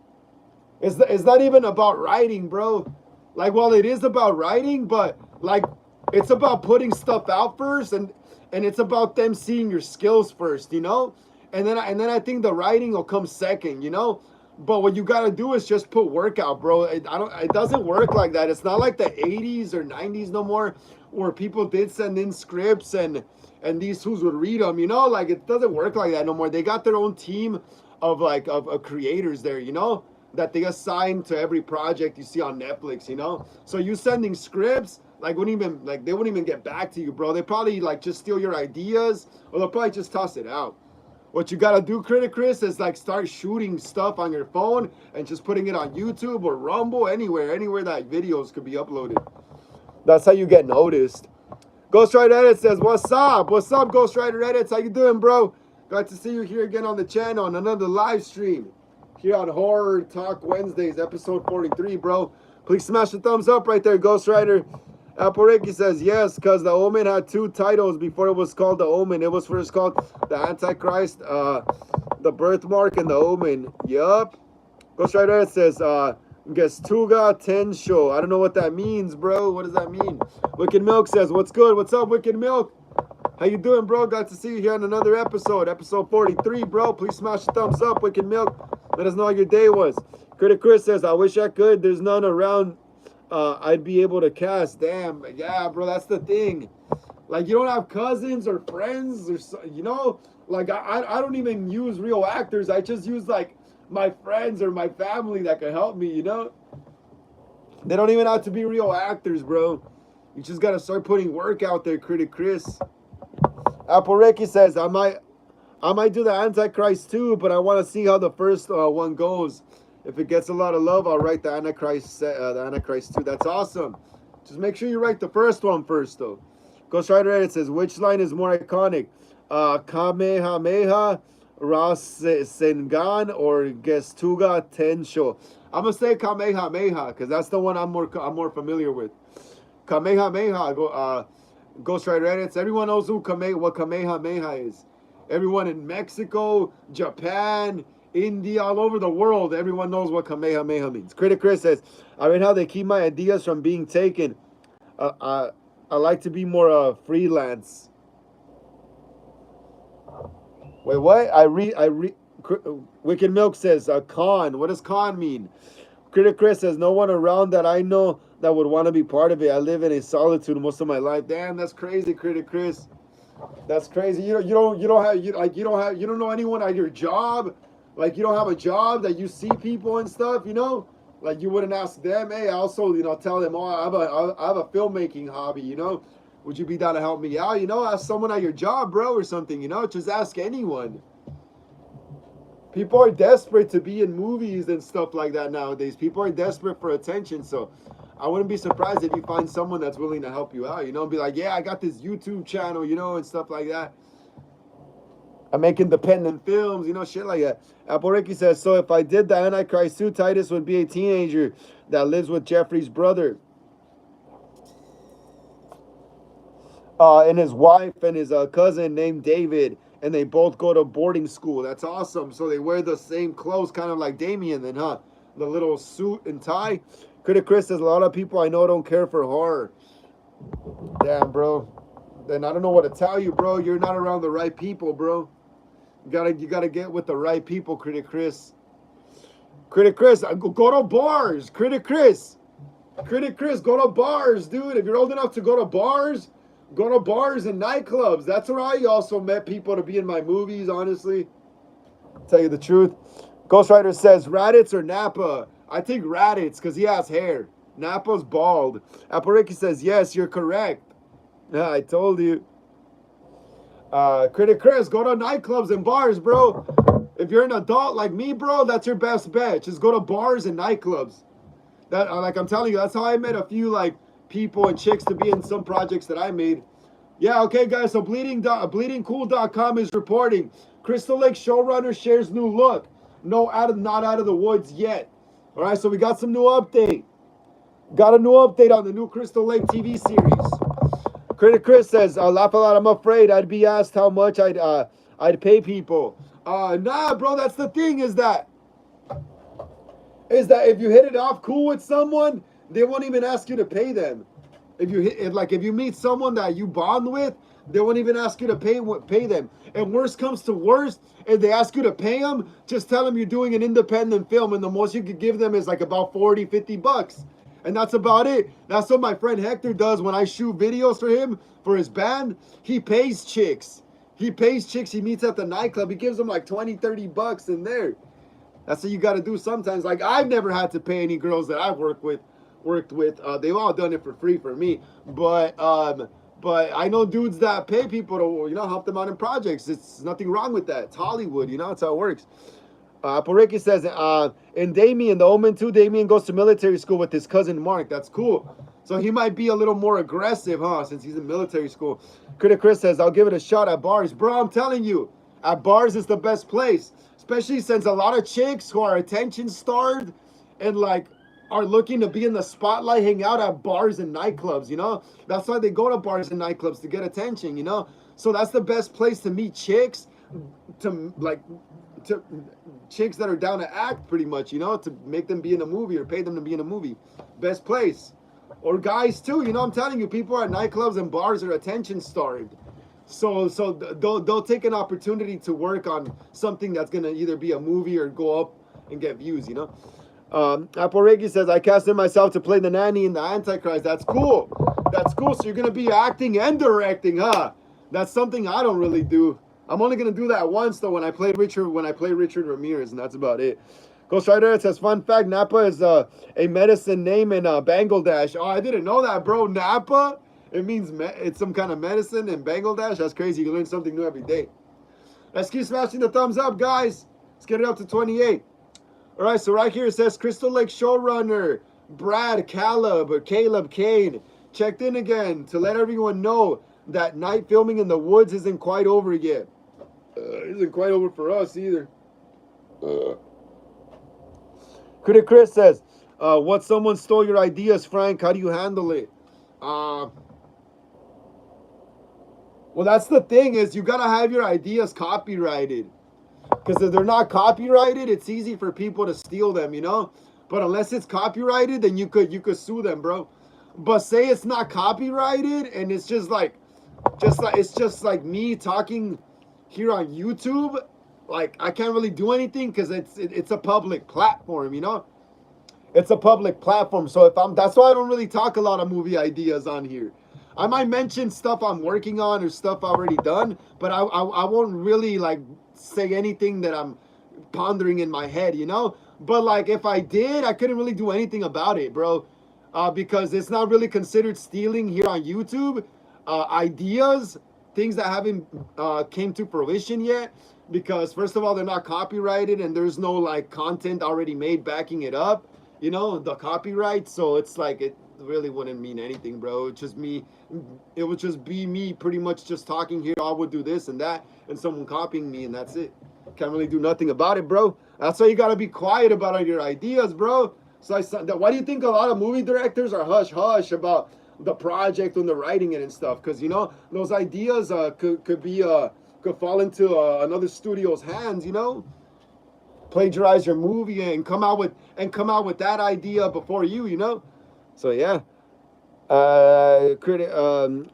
It's not even about writing, bro. Like, well, it is about writing, but, like, it's about putting stuff out first, and it's about them seeing your skills first, you know? And then I think the writing will come second, you know? But what you gotta do is just put work out, bro. It doesn't work like that. It's not like the 80s or 90s no more, where people did send in scripts and these who's would read them. You know, like it doesn't work like that no more. They got their own team of of creators there. You know, that they assign to every project you see on Netflix. You know, so you sending scripts. Like they wouldn't even get back to you, bro. They probably like just steal your ideas, or they'll probably just toss it out. What you gotta do, Critic Chris, is like start shooting stuff on your phone and just putting it on YouTube or Rumble, anywhere that videos could be uploaded. That's how you get noticed. Ghost Rider Edit says, "What's up? What's up, Ghost Rider Edits? How you doing, bro? Glad to see you here again on the channel on another live stream here on Horror Talk Wednesdays, episode 43, bro. Please smash the thumbs up right there, Ghost Rider." Aporeki says, yes, because the Omen had 2 titles before it was called the Omen. It was first called the Antichrist, the Birthmark, and the Omen. Yup. Ghost Rider says, Gestuga Tensho. I don't know what that means, bro. What does that mean? Wicked Milk says, what's good? What's up, Wicked Milk? How you doing, bro? Glad to see you here on another episode. Episode 43, bro. Please smash the thumbs up, Wicked Milk. Let us know how your day was. Critic Chris says, I wish I could. There's none around. I'd be able to cast. Damn, yeah, bro, that's the thing. Like, you don't have cousins or friends or, you know, like, I don't even use real actors. I just use, like, my friends or my family that can help me, you know? They don't even have to be real actors, bro. You just got to start putting work out there, Critic Chris. Aporeki says, I might do the Antichrist too, but I want to see how the first one goes. If it gets a lot of love, I'll write the Antichrist 2. That's awesome. Just make sure you write the first one first, though. Ghost Rider Edit says, which line is more iconic? Kamehameha, Rasengan, or Gestuga Tensho? I'm gonna say Kamehameha because that's the one I'm more familiar with. Kamehameha. Ghost Rider Edits. Everyone knows what Kamehameha is. Everyone in Mexico, Japan, India, all over the world, everyone knows what Kamehameha means. Critic Chris says, I read how they keep my ideas from being taken. I like to be more freelance. Wait, what? Wicked Milk says, con. What does con mean? Critic Chris says, no one around that I know that would want to be part of it. I live in a solitude most of my life. Damn, that's crazy, Critic Chris. That's crazy. You don't know anyone at your job. Like, you don't have a job that you see people and stuff, you know? Like, you wouldn't ask them, hey, I also, you know, tell them, oh, I have a filmmaking hobby, you know? Would you be down to help me out? You know, ask someone at your job, bro, or something, you know? Just ask anyone. People are desperate to be in movies and stuff like that nowadays. People are desperate for attention, so I wouldn't be surprised if you find someone that's willing to help you out, you know? Be like, yeah, I got this YouTube channel, you know, and stuff like that. I make independent films, you know, shit like that. Aporeki says, so if I did the Antichrist 2, Titus would be a teenager that lives with Jeffrey's brother. And his wife and his cousin named David, and they both go to boarding school. That's awesome. So they wear the same clothes, kind of like Damien then, huh? The little suit and tie. Critic Chris says, a lot of people I know don't care for horror. Damn, bro. Then I don't know what to tell you, bro. You're not around the right people, bro. You gotta get with the right people, Critic Chris. Critic Chris, go to bars. Critic Chris, go to bars, dude. If you're old enough to go to bars and nightclubs. That's where I also met people to be in my movies, honestly. Tell you the truth. Ghost Rider says, Raditz or Nappa? I think Raditz, because he has hair. Nappa's bald. Aporeki says, yes, you're correct. Yeah, I told you. Critic Chris, go to nightclubs and bars, bro. If you're an adult like me, bro, that's your best bet. Just go to bars and nightclubs. That, like I'm telling you, that's how I met a few like people and chicks to be in some projects that I made. Yeah, okay, guys. So bleedingcool.com is reporting Crystal Lake showrunner shares new look. Not out of the woods yet. All right, so we got some new update. Got a new update on the new Crystal Lake TV series. Critic Chris says, laugh a lot. I'm afraid I'd be asked how much I'd pay people. Nah, bro, that's the thing is that if you hit it off cool with someone, they won't even ask you to pay them. if you meet someone that you bond with, they won't even ask you to pay them. And worst comes to worst, if they ask you to pay them, just tell them you're doing an independent film, and the most you could give them is like about 40, 50 bucks. And that's about it. That's what my friend Hector does when I shoot videos for him, for his band. He pays chicks. He pays chicks he meets at the nightclub. He gives them like 20, 30 bucks in there. That's what you got to do sometimes. Like, I've never had to pay any girls that I've worked with. They've all done it for free for me. But I know dudes that pay people to, help them out in projects. It's nothing wrong with that. It's Hollywood, that's how it works. Poreki says, in Damien, the Omen 2, Damien goes to military school with his cousin Mark. That's cool. So he might be a little more aggressive, since he's in military school. Critic Chris says, I'll give it a shot at bars. Bro, I'm telling you, at bars is the best place. Especially since a lot of chicks who are attention starved and like are looking to be in the spotlight hang out at bars and nightclubs, That's why they go to bars and nightclubs, to get attention, So that's the best place to meet chicks, to chicks that are down to act pretty much, to make them be in a movie or pay them to be in a movie. Best place. Or guys too, I'm telling you, people at nightclubs and bars are attention starved. So they'll take an opportunity to work on something that's gonna either be a movie or go up and get views, Apple Reggie says, I casted myself to play the nanny in the Antichrist. That's cool. That's cool. So you're gonna be acting and directing, huh? That's something I don't really do. I'm only gonna do that once though, when I play Richard Ramirez, and that's about it. Ghost Rider says, fun fact, Napa is a medicine name in Bangladesh. Oh, I didn't know that, bro. Napa? It means it's some kind of medicine in Bangladesh. That's crazy. You learn something new every day. Let's keep smashing the thumbs up, guys. Let's get it up to 28. All right, so right here it says Crystal Lake showrunner Brad Caleb Kane checked in again to let everyone know that night filming in the woods isn't quite over yet. Isn't quite over for us either. Critic Chris says, what someone stole your ideas, Frank? How do you handle it? Well, that's the thing, is you gotta have your ideas copyrighted. Because if they're not copyrighted, it's easy for people to steal them, But unless it's copyrighted, then you could sue them, bro. But say it's not copyrighted and it's just like me talking here on YouTube, like I can't really do anything because it's a public platform, It's a public platform. So that's why I don't really talk a lot of movie ideas on here. I might mention stuff I'm working on or stuff I've already done, but I won't really like say anything that I'm pondering in my head, But like if I did, I couldn't really do anything about it, bro, because it's not really considered stealing here on YouTube. Ideas, things that haven't came to fruition yet, because first of all, they're not copyrighted and there's no like content already made backing it up, the copyright. So it's like it really wouldn't mean anything, bro. It would just be me pretty much just talking here. I would do this and that and someone copying me, and that's it. Can't really do nothing about it, bro. That's why you gotta be quiet about your ideas, bro. So why do you think a lot of movie directors are hush about the project when they're writing it and stuff? Because those ideas could fall into another studio's hands, plagiarize your movie and come out with that idea before you, So yeah.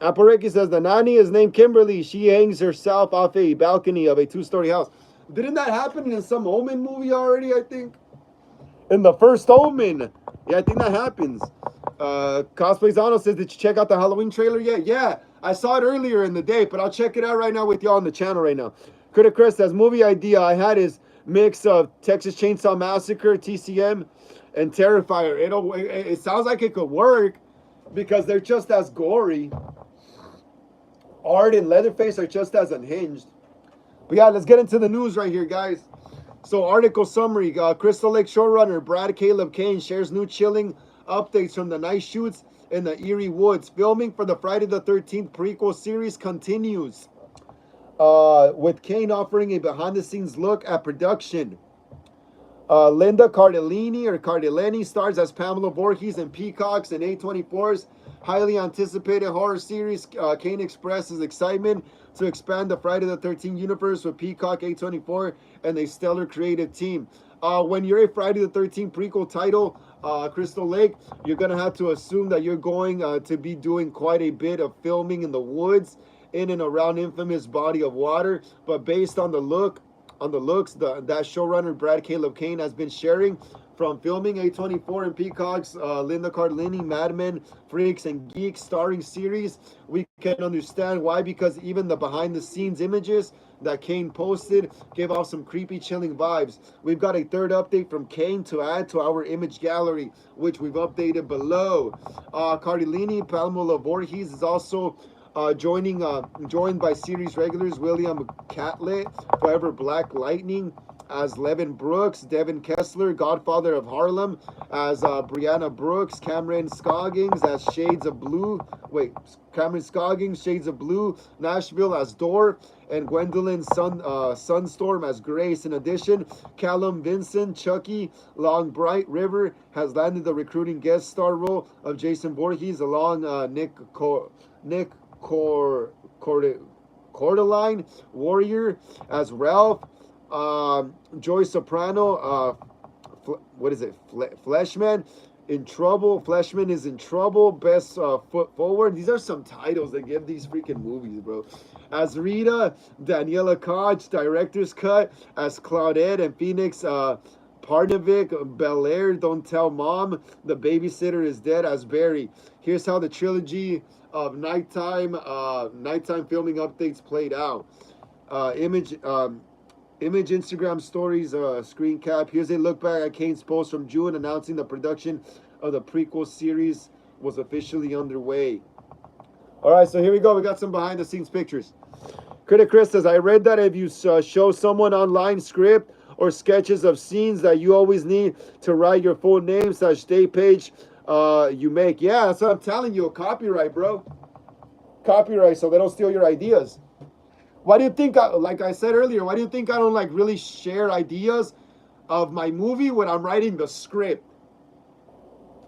Apareki says the nanny is named Kimberly. She hangs herself off a balcony of a 2-story house. Didn't that happen in some Omen movie already? I think in the first Omen. Yeah, I think that happens. Cosplayzano says, did you check out the Halloween trailer yet? Yeah, I saw it earlier in the day, but I'll check it out right now with y'all on the channel right now. Critic Chris says, movie idea I had is mix of Texas Chainsaw Massacre, TCM, and Terrifier. It sounds like it could work because they're just as gory. Art and Leatherface are just as unhinged. But yeah, let's get into the news right here, guys. So article summary, Crystal Lake showrunner Brad Caleb Kane shares new chilling updates from the night shoots in the Erie Woods. Filming for the Friday the 13th prequel series continues, with Kane offering a behind-the-scenes look at production. Linda Cardellini stars as Pamela Voorhees in Peacock's and A24's highly anticipated horror series. Kane expresses excitement to expand the Friday the 13th universe with Peacock, A24, and a stellar creative team. When you're a Friday the 13th prequel title, Crystal Lake, you're gonna have to assume that you're going to be doing quite a bit of filming in the woods, in and around infamous body of water. But based on the looks that showrunner Brad Caleb Kane has been sharing from filming A24 and Peacock's Linda Cardellini, Mad Men, Freaks and Geeks starring series, we can understand why, because even the behind the scenes images that Kane posted gave off some creepy, chilling vibes. We've got a third update from Kane to add to our image gallery, which we've updated below. Cardellini, Paloma Voorhees is also joined by series regulars William Catlett, Forever Black Lightning as Levin Brooks, Devin Kessler, Godfather of Harlem as Brianna Brooks, Cameron Scoggins as Shades of Blue. Cameron Scoggins, Shades of Blue, Nashville as Door, and Gwendolyn Sunstorm as Grace. In addition, Callum Vincent, Chucky, Long Bright River has landed the recruiting guest star role of Jason Voorhees, along Nick Cordeline Warrior as Ralph, Joy Soprano, Fleshman in Trouble. Fleshman is in Trouble. Best Foot Forward. These are some titles they give these freaking movies, bro. As Rita, Daniela Koch, director's cut as Claudette, and Phoenix Parnevik, Bel Air, Don't Tell Mom, The Babysitter is Dead as Barry. Here's how the trilogy of nighttime filming updates played out. Image Instagram stories, screen cap. Here's a look back at Kane's post from June announcing the production of the prequel series was officially underway. All right, so here we go. We got some behind the scenes pictures. Critic Chris says, I read that if you show someone online script or sketches of scenes that you always need to write your full name / date page you make. Yeah, that's what I'm telling you. Copyright, bro. Copyright, so they don't steal your ideas. Why do you think, like I said earlier, why do you think I don't like really share ideas of my movie when I'm writing the script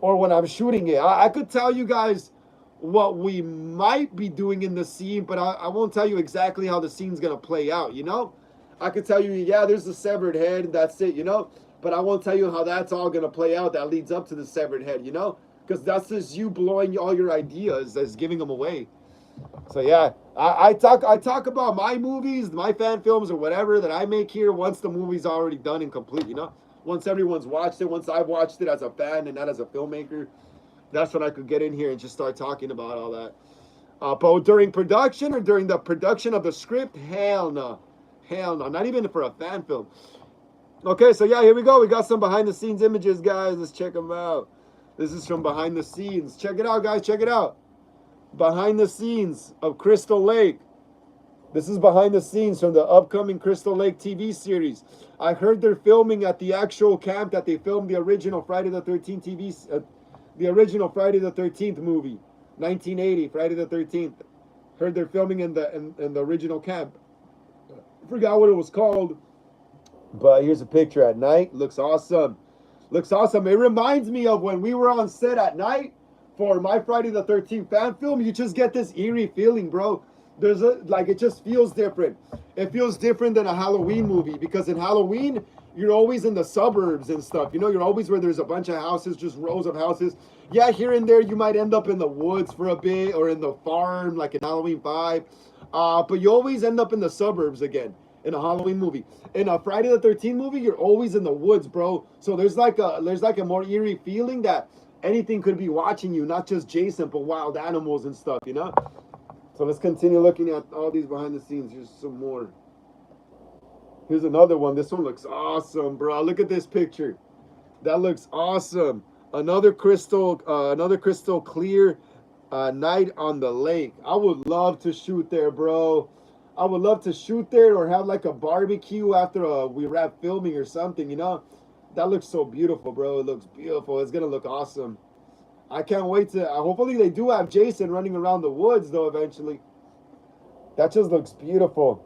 or when I'm shooting it? I could tell you guys what we might be doing in the scene, but I won't tell you exactly how the scene's going to play out, you know? I could tell you, yeah, there's the severed head, that's it, you know? But I won't tell you how that's all going to play out that leads up to the severed head, you know? Because that's just you blowing all your ideas, that's giving them away. So yeah, I talk about my movies, my fan films, or whatever that I make here once the movie's already done and complete, you know? Once everyone's watched it, once I've watched it as a fan and not as a filmmaker, that's when I could get in here and just start talking about all that. But during production or during the production of the script, hell no. Hell no. Not even for a fan film. Okay, so yeah, here we go. We got some behind the scenes images, guys. Let's check them out. This is from behind the scenes. Check it out, guys. Check it out. Behind the scenes of Crystal Lake. This is behind the scenes from the upcoming Crystal Lake TV series. I heard they're filming at the actual camp that they filmed the original Friday the 13th the original Friday the 13th movie, 1980, Friday the 13th. Heard they're filming in the original camp. I forgot what it was called, but here's a picture at night. Looks awesome. Looks awesome. It reminds me of when we were on set at night for my Friday the 13th fan film. You just get this eerie feeling, bro. It just feels different. It feels different than a Halloween movie, because in Halloween, you're always in the suburbs and stuff. You know, you're always where there's a bunch of houses, just rows of houses. Yeah, here and there, you might end up in the woods for a bit or in the farm, like in Halloween 5. But you always end up in the suburbs again in a Halloween movie. In a Friday the 13th movie, you're always in the woods, bro. So there's like a more eerie feeling that anything could be watching you, not just Jason, but wild animals and stuff, you know? So let's continue looking at all these behind the scenes. Here's some more. Here's another one. This one looks awesome, bro. Look at this picture. That looks awesome. Another crystal clear night on the lake. I would love to shoot there, bro. I would love to shoot there or have like a barbecue after we wrap filming or something, you know? That looks so beautiful, bro. It looks beautiful. It's going to look awesome. I can't wait to... hopefully they do have Jason running around the woods, though, eventually. That just looks beautiful.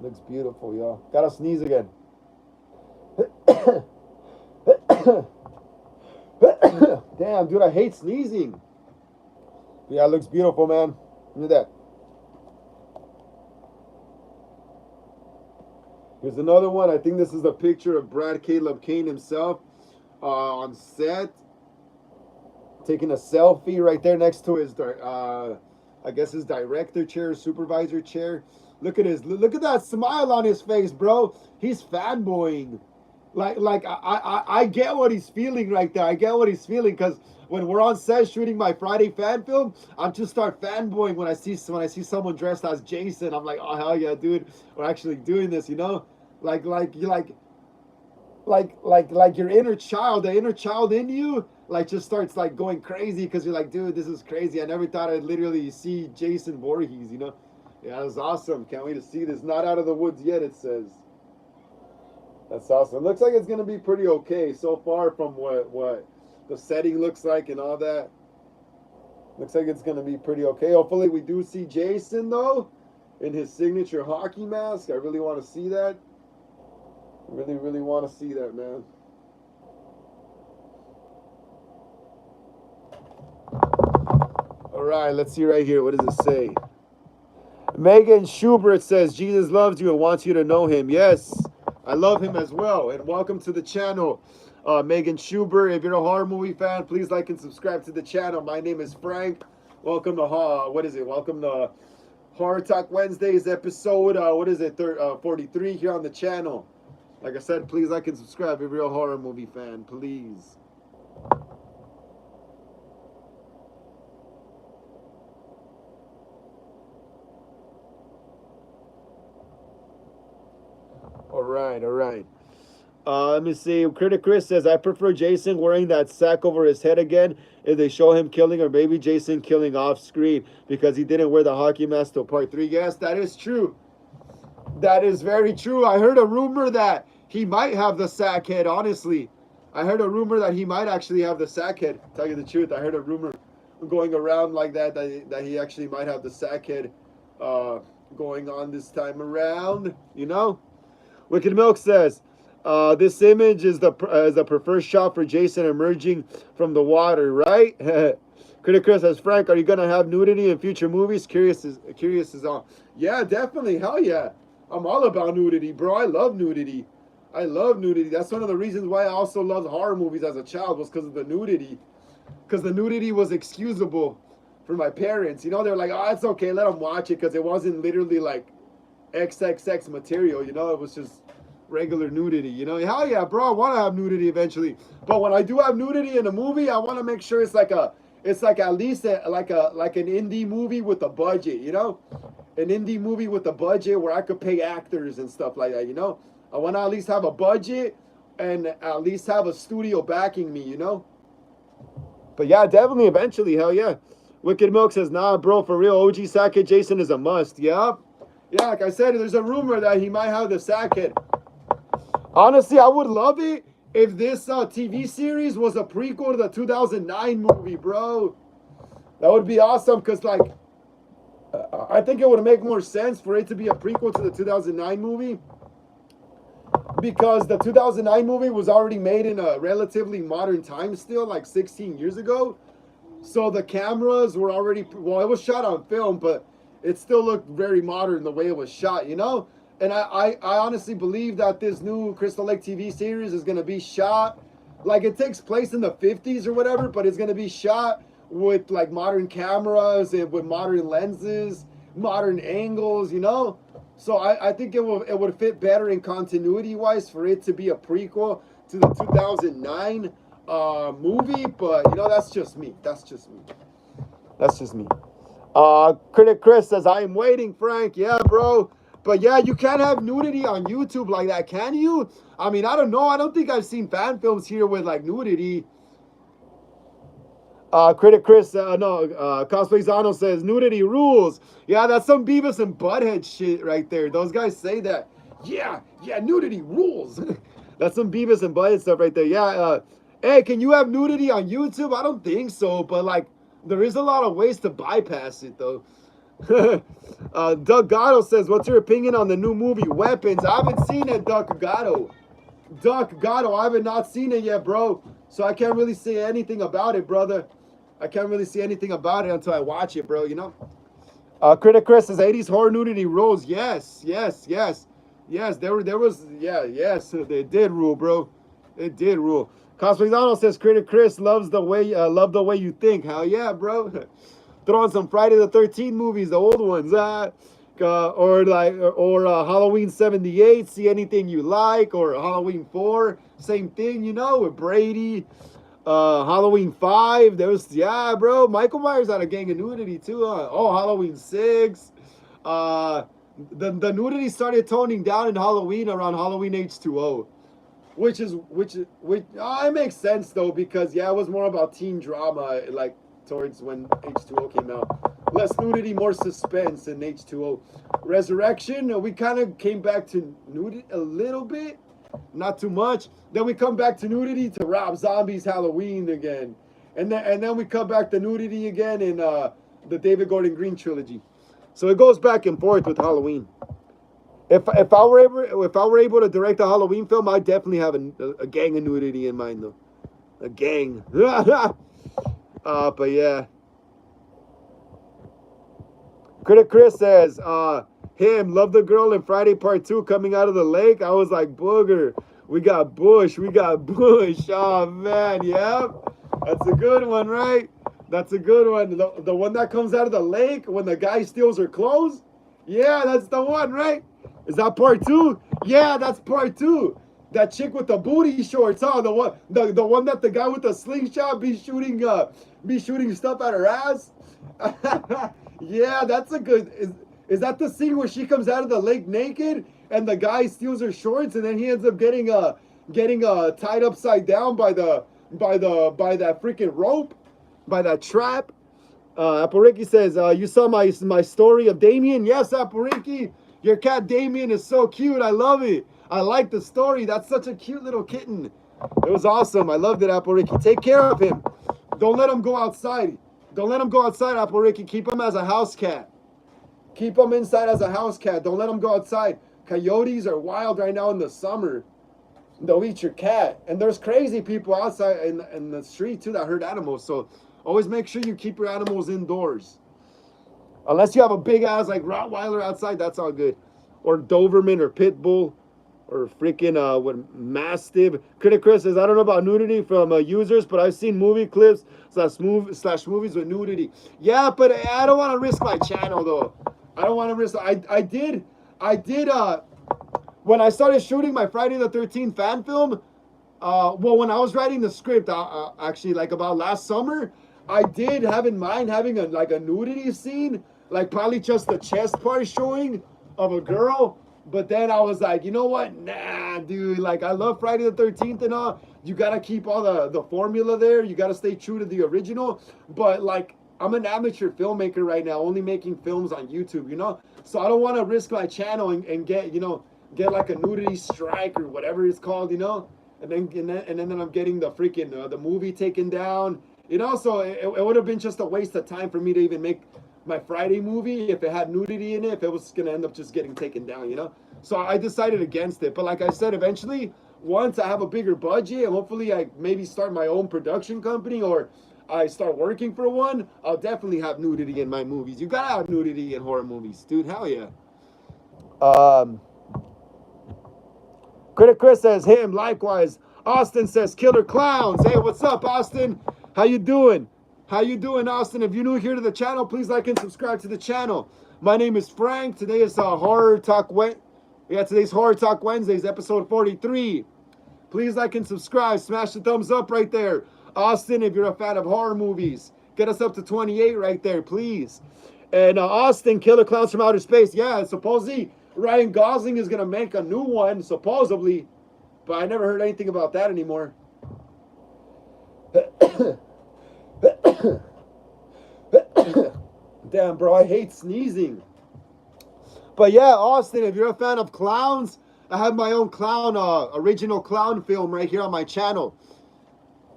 Looks beautiful, y'all. Gotta sneeze again. Damn, dude, I hate sneezing. Yeah, it looks beautiful, man. Look at that. Here's another one. I think this is a picture of Brad Caleb Kane himself on set, taking a selfie right there next to his, I guess his director chair, supervisor chair. Look at that smile on his face, bro. He's fanboying. I get what he's feeling right there. I get what he's feeling because when we're on set shooting my Friday fan film, I'm just start fanboying when I see someone dressed as Jason. I'm like, oh hell yeah, dude, we're actually doing this, you know? Like your inner child, the inner child in you, like just starts like going crazy because you're like, dude, this is crazy. I never thought I'd literally see Jason Voorhees, you know? Yeah, that was awesome. Can't wait to see this. Not out of the woods yet, it says. That's awesome. Looks like it's gonna be pretty okay so far from what the setting looks like and all that. Looks like it's gonna be pretty okay. Hopefully we do see Jason though in his signature hockey mask. I really want to see that. Really, really want to see that, man. All right, let's see right here. What does it say? Megan Schubert says Jesus loves you and wants you to know him. Yes. I love him as well. And welcome to the channel, Megan Schubert. If you're a horror movie fan, please like and subscribe to the channel. My name is Frank. Welcome to Welcome to Horror Talk Wednesdays episode. 43 here on the channel. Like I said, please like and subscribe if you're a horror movie fan, please. All right. Let me see. Critic Chris says, I prefer Jason wearing that sack over his head again if they show him killing, or maybe Jason killing off screen because he didn't wear the hockey mask till part 3. Yes, that is true. That is very true. I heard a rumor that he might have the sack head, honestly. I heard a rumor that he might actually have the sack head. Tell you the truth, I heard a rumor going around like that he actually might have the sack head going on this time around, you know? Wicked Milk says, this image is the preferred shot for Jason emerging from the water, right? Critic Chris says, Frank, are you going to have nudity in future movies? Curious is all. Yeah, definitely. Hell yeah. I'm all about nudity, bro. I love nudity. That's one of the reasons why I also loved horror movies as a child, was because of the nudity. Because the nudity was excusable for my parents. You know, they're like, oh, it's okay, let them watch it, because it wasn't literally like XXX material, you know, it was just regular nudity, you know. Hell yeah, bro, I want to have nudity eventually. But when I do have nudity in a movie, I want to make sure it's like at least like an indie movie with a budget, you know, an indie movie with a budget where I could pay actors and stuff like that, you know. I want to at least have a budget and at least have a studio backing me, you know. But yeah, definitely eventually, hell yeah. Wicked Milk says, nah, bro, for real, OG Sackhead Jason is a must. Yep. Yeah, like I said, there's a rumor that he might have the Sackhead. Honestly, I would love it if this TV series was a prequel to the 2009 movie, bro. That would be awesome, because, like, I think it would make more sense for it to be a prequel to the 2009 movie. Because the 2009 movie was already made in a relatively modern time still, like 16 years ago. So the cameras were already, well, it was shot on film, but it still looked very modern the way it was shot, you know? And I honestly believe that this new Crystal Lake TV series is going to be shot, like it takes place in the 50s or whatever, but it's going to be shot with like modern cameras and with modern lenses, modern angles, you know? So I think it would fit better in continuity-wise for it to be a prequel to the 2009 movie, but, you know, that's just me. Critic Chris says, I am waiting, Frank. Yeah, bro. But yeah, you can't have nudity on YouTube like that, can you? I mean, I don't know. I don't think I've seen fan films here with, like, nudity. Critic Chris, Cosplay Zano says, nudity rules. Yeah, that's some Beavis and Butthead shit right there. Those guys say that. Yeah, nudity rules. That's some Beavis and Butthead stuff right there. Yeah, hey, can you have nudity on YouTube? I don't think so, but, like, there is a lot of ways to bypass it, though. Doug Gatto says, what's your opinion on the new movie, Weapons? I haven't seen it, Doug Gatto, I have not seen it yet, bro. So I can't really say anything about it, brother. I can't really say anything about it until I watch it, bro, you know? Critic Chris says, 80s horror nudity rules. Yes. Yes, there was, yeah, yes, it did rule, bro. It did rule. Cosplayzano says Critic Chris loves the way, love the way you think. Hell yeah, bro. Throw on some Friday the 13th movies, the old ones, or Halloween 78. See anything you like, or Halloween 4, same thing, with Brady. Halloween 5, there was, yeah, bro. Michael Myers had a gang of nudity too. Oh, Halloween 6. Uh, the nudity started toning down in Halloween around Halloween H2O, which it makes sense though, because yeah, it was more about teen drama like towards when H2O came out. Less nudity, more suspense in H2O. Resurrection, we kind of came back to nudity a little bit, not too much. Then we come back to nudity to Rob Zombie's Halloween again, and then we come back to nudity again in the David Gordon Green trilogy. So it goes back and forth with Halloween. If I were able to direct a Halloween film, I definitely have a gang of nudity in mind though, a gang. But yeah. Critic Chris says, him, love the girl in Friday Part 2 coming out of the lake. I was like, booger. We got Bush. Oh, man, yeah. That's a good one, right? That's a good one. The one that comes out of the lake when the guy steals her clothes? Yeah, that's the one, right? Is that Part 2? Yeah, that's Part 2. That chick with the booty shorts, huh? The one that the guy with the slingshot be shooting stuff at her ass? Yeah, that's a good. Is that the scene where she comes out of the lake naked and the guy steals her shorts and then he ends up getting tied upside down by that freaking rope, by that trap? Apariki says, you saw my story of Damien? Yes, Apariki. Your cat Damien is so cute. I love it. I like the story. That's such a cute little kitten. It was awesome. I loved it, Apariki. Take care of him. Don't let him go outside. Don't let him go outside, Apariki. Keep him as a house cat. Keep him inside as a house cat. Don't let him go outside. Coyotes are wild right now in the summer. They'll eat your cat. And there's crazy people outside in the street, too, that hurt animals. So always make sure you keep your animals indoors. Unless you have a big-ass, like, Rottweiler outside, that's all good. Or Doberman or Pitbull. Or freaking Mastiff. Critic Chris says, I don't know about nudity from users, but I've seen movie clips slash movies with nudity. Yeah, but I don't want to risk my channel though. I don't want to risk. I did. When I started shooting my Friday the 13th fan film. When I was writing the script, actually like about last summer, I did have in mind having a nudity scene, like probably just the chest part showing of a girl. But then I was like, you know what? Nah, dude. Like, I love Friday the 13th and all. You got to keep all the formula there. You got to stay true to the original. But, like, I'm an amateur filmmaker right now, only making films on YouTube, So I don't want to risk my channel and get like a nudity strike or whatever it's called, And then I'm getting the freaking, the movie taken down, So it would have been just a waste of time for me to even make my Friday movie if it had nudity in it, if it was going to end up just getting taken down, So I decided against it. But like I said, eventually, once I have a bigger budget and hopefully I maybe start my own production company or I start working for one, I'll definitely have nudity in my movies. You got to have nudity in horror movies, dude. Hell yeah. Critic Chris says, him, likewise. Austin says, killer clowns. Hey, what's up, Austin? How you doing? How you doing, Austin? If you're new here to the channel, please like and subscribe to the channel. My name is Frank. Today is Horror Talk today's Horror Talk Wednesdays, episode 43. Please like and subscribe. Smash the thumbs up right there. Austin, if you're a fan of horror movies, get us up to 28 right there, please. And Austin, Killer Clowns from Outer Space. Yeah, supposedly Ryan Gosling is going to make a new one, supposedly. But I never heard anything about that anymore. Damn, bro, I hate sneezing. But yeah, Austin, if you're a fan of clowns, I have my own original clown film right here on my channel.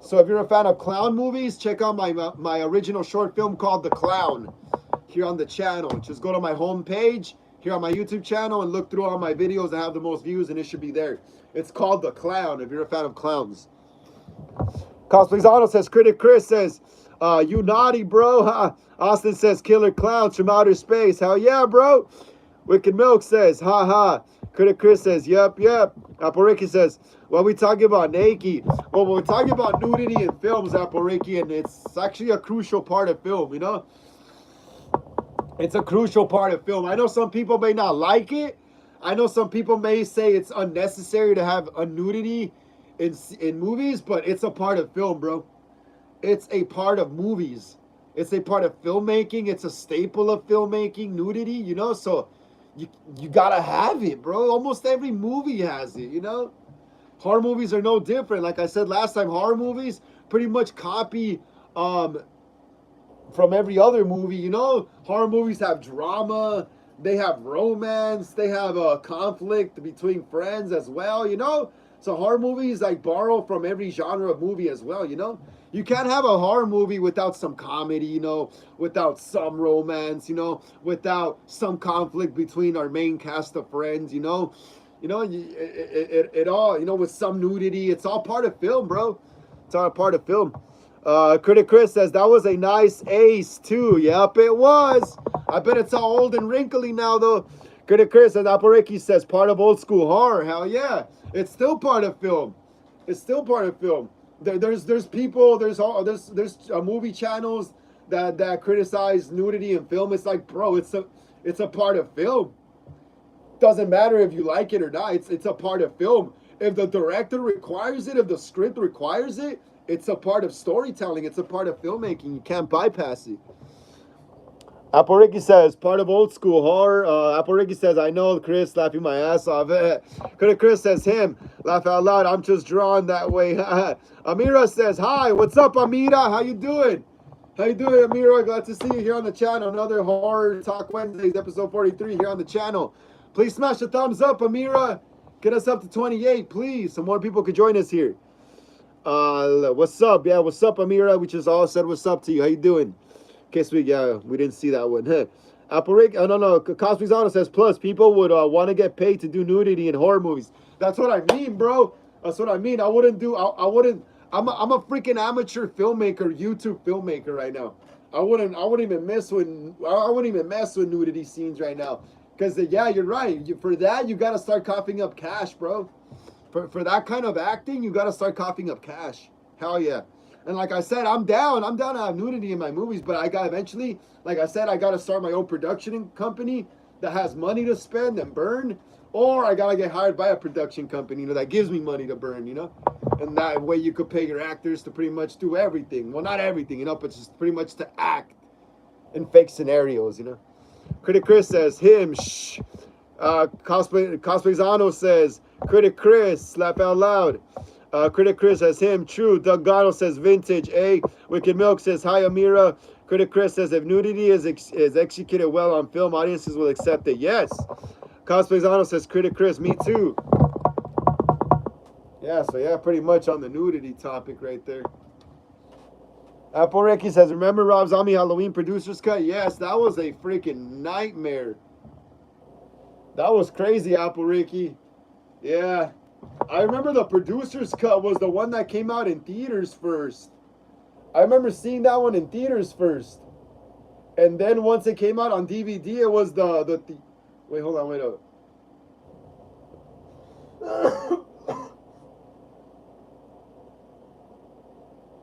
So if you're a fan of clown movies, check out my original short film called The Clown here on the channel. Just go to my homepage here on my YouTube channel and look through all my videos that have the most views, and it should be there. It's called The Clown if you're a fan of clowns. Cosplayzano says, Critic Chris says, you naughty, bro. Austin says, killer clowns from outer space. Hell yeah, bro. Wicked Milk says, ha ha. Critic Chris says, yep, yep. Apple says, well, we talking about naked. Well, we're talking about nudity in films, Apple and it's actually a crucial part of film, you know? It's a crucial part of film. I know some people may not like it. I know some people may say it's unnecessary to have a nudity in movies, but it's a part of film, bro. It's a part of movies. It's a part of filmmaking. It's a staple of filmmaking, nudity, you know? So you gotta have it, bro. Almost every movie has it, you know? Horror movies are no different. Like I said last time, horror movies pretty much copy from every other movie, you know? Horror movies have drama, they have romance, they have a conflict between friends as well, you know? So horror movies like borrow from every genre of movie as well, you know? You can't have a horror movie without some comedy, you know, without some romance, you know, without some conflict between our main cast of friends, you know? It all, you know, with some nudity. It's all part of film, bro. It's all part of film. Critic Chris says that was a nice ace too. Yep, it was. I bet it's all old and wrinkly now though. Critic Chris says Apareki says part of old school horror. Hell yeah, it's still part of film. It's still part of film. There's people there's movie channels that criticize nudity in film. It's like, bro, it's a part of film. Doesn't matter if you like it or not. It's a part of film. If the director requires it, if the script requires it, it's a part of storytelling. It's a part of filmmaking. You can't bypass it. Aporiki says, part of old school horror. Aporiki says, I know, Chris, laughing my ass off. Chris says, him, laugh out loud. I'm just drawn that way. Amira says, hi, what's up, Amira? How you doing? How you doing, Amira? Glad to see you here on the channel. Another Horror Talk Wednesdays, episode 43 here on the channel. Please smash the thumbs up, Amira. Get us up to 28, please. So more people could join us here. What's up? Yeah, what's up, Amira? We just all said what's up to you. How you doing? In case we didn't see that one. Apple no. Cosby's says, plus people would want to get paid to do nudity in horror movies. That's what I mean, bro. That's what I mean. I wouldn't. I'm a freaking amateur filmmaker, YouTube filmmaker right now. I wouldn't even mess with nudity scenes right now. Because yeah, you're right. For that, you gotta start coughing up cash, bro. For that kind of acting, you gotta start coughing up cash. Hell yeah. And like I said, I'm down to have nudity in my movies, but I got eventually, like I said, I gotta start my own production company that has money to spend and burn, or I gotta get hired by a production company, you know, that gives me money to burn, you know? And that way you could pay your actors to pretty much do everything. Well, not everything, you know, but just pretty much to act in fake scenarios, you know? Critic Chris says, him, shh. Cosplayzano says, Critic Chris, laugh out loud. Critic Chris says, him, true. Doug Gano says, vintage, eh? Wicked Milk says, hi, Amira. Critic Chris says, if nudity is executed well on film, audiences will accept it. Yes. Cosplayzano says, Critic Chris, me too. Yeah, so yeah, pretty much on the nudity topic right there. Apple Ricky says, remember Rob Zombie Halloween producer's cut? Yes, that was a freaking nightmare. That was crazy, Apple Ricky. Yeah. I remember the producer's cut was the one that came out in theaters first. I remember seeing that one in theaters first. And then once it came out on DVD, it was the wait, hold on, wait up.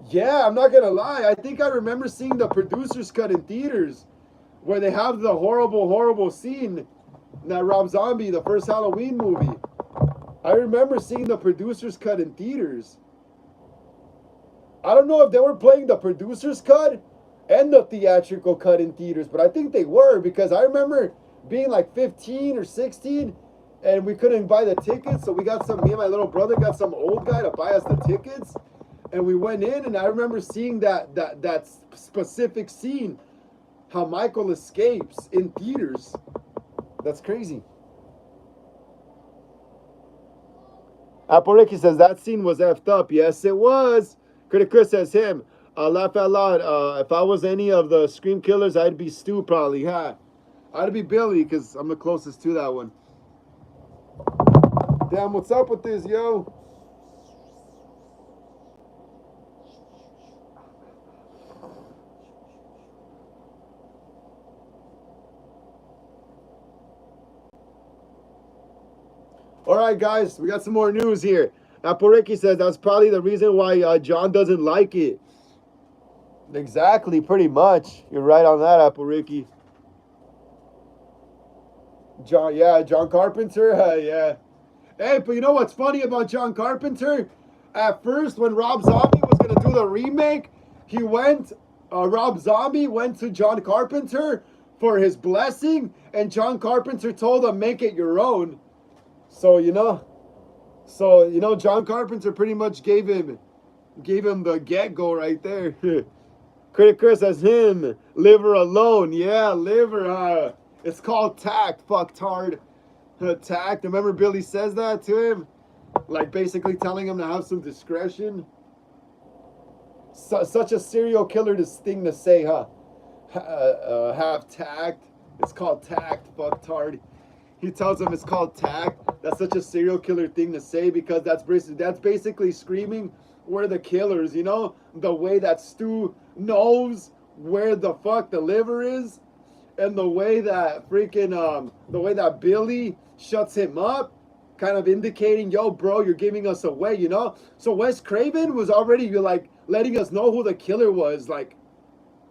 Yeah, I'm not gonna lie. I think I remember seeing the producer's cut in theaters, where they have the horrible scene in that Rob Zombie, the first Halloween movie. I remember seeing the producer's cut in theaters. I don't know if they were playing the producer's cut and the theatrical cut in theaters, but I think they were, because I remember being like 15 or 16 and we couldn't buy the tickets, so me and my little brother got some old guy to buy us the tickets. And we went in, and I remember seeing that specific scene, how Michael escapes in theaters. That's crazy. Aporeki says that scene was effed up. Yes, it was. Critic Chris says him. Laugh out loud. If I was any of the Scream killers, I'd be Stu probably. Huh? I'd be Billy because I'm the closest to that one. Damn, what's up with this, yo? All right, guys, we got some more news here. Aporiki says that's probably the reason why John doesn't like it. Exactly, pretty much. You're right on that, Aporiki. John Carpenter, yeah. Hey, but you know what's funny about John Carpenter? At first, when Rob Zombie was gonna do the remake, Rob Zombie went to John Carpenter for his blessing, and John Carpenter told him, make it your own. So, John Carpenter pretty much gave him the get-go right there. Critic Chris says him, liver alone. Yeah, liver, it's called tact, fucktard. Tact. Remember Billy says that to him? Like basically telling him to have some discretion. Such a serial killer thing to say, huh? Have tact. It's called tact, fucktard. He tells him it's called tact. That's such a serial killer thing to say because that's basically screaming, we're the killers, The way that Stu knows where the fuck the liver is, and the way that Billy shuts him up, kind of indicating, yo, bro, you're giving us away, So Wes Craven was already like letting us know who the killer was, like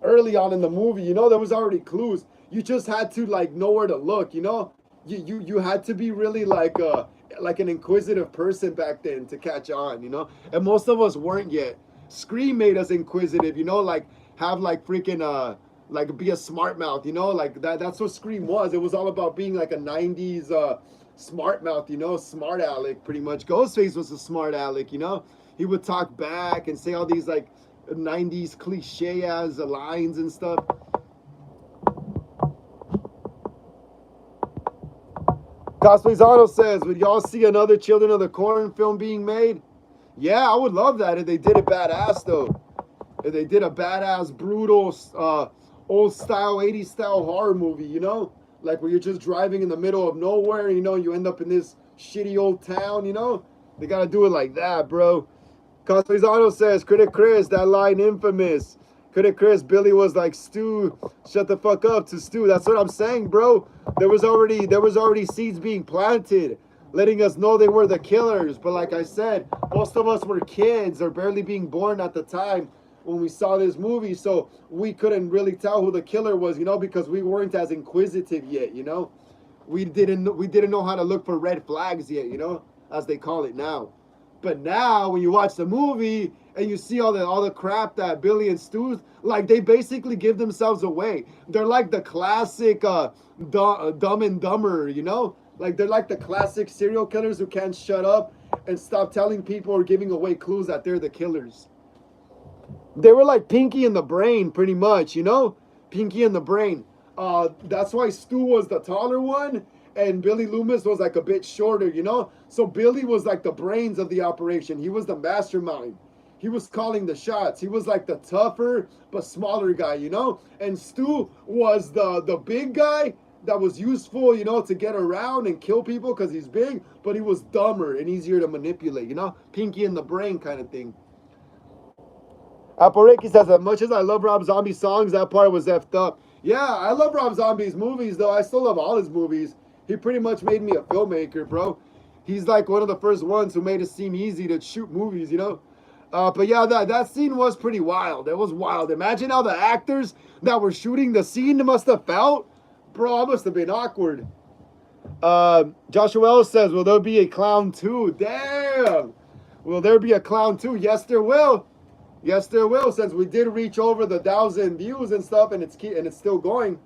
early on in the movie, there was already clues. You just had to like know where to look, You had to be really like an inquisitive person back then to catch on, And most of us weren't yet. Scream made us inquisitive, like have like freaking like be a smart mouth, like that's what Scream was. It was all about being like a 90s smart mouth, smart aleck pretty much. Ghostface was a smart aleck, He would talk back and say all these like 90s cliche ass lines and stuff. Cosplayzano says, would y'all see another Children of the Corn film being made? Yeah, I would love that if they did it badass though. If they did a badass, brutal, old style, 80s style horror movie, Like where you're just driving in the middle of nowhere, you end up in this shitty old town, They gotta do it like that, bro. Cosplayzano says, Critic Chris, that line infamous. Critic Chris, Billy was like, Stu, shut the fuck up to Stu. That's what I'm saying, bro. There was already seeds being planted, letting us know they were the killers. But like I said, most of us were kids or barely being born at the time when we saw this movie, so we couldn't really tell who the killer was, because we weren't as inquisitive yet, We didn't know how to look for red flags yet, as they call it now. But now, when you watch the movie and you see all the crap that Billy and Stu, like they basically give themselves away. They're like the classic Dumb and Dumber, Like they're like the classic serial killers who can't shut up and stop telling people or giving away clues that they're the killers. They were like Pinky and the Brain, pretty much, Pinky and the Brain. That's why Stu was the taller one, and Billy Loomis was like a bit shorter, So Billy was like the brains of the operation. He was the mastermind. He was calling the shots. He was like the tougher but smaller guy, And Stu was the big guy that was useful, to get around and kill people because he's big, but he was dumber and easier to manipulate, Pinky and the Brain kind of thing. Aporeki says, as much as I love Rob Zombie's songs, that part was effed up. Yeah, I love Rob Zombie's movies, though. I still love all his movies. He pretty much made me a filmmaker, bro. He's like one of the first ones who made it seem easy to shoot movies, But yeah, that scene was pretty wild. It was wild. Imagine how the actors that were shooting the scene must have felt. Bro, it must have been awkward. Joshua Ellis says, will there be a clown 2? Damn! Will there be a clown 2? Yes, there will. Yes, there will, since we did reach over the 1,000 views and stuff, and it's still going.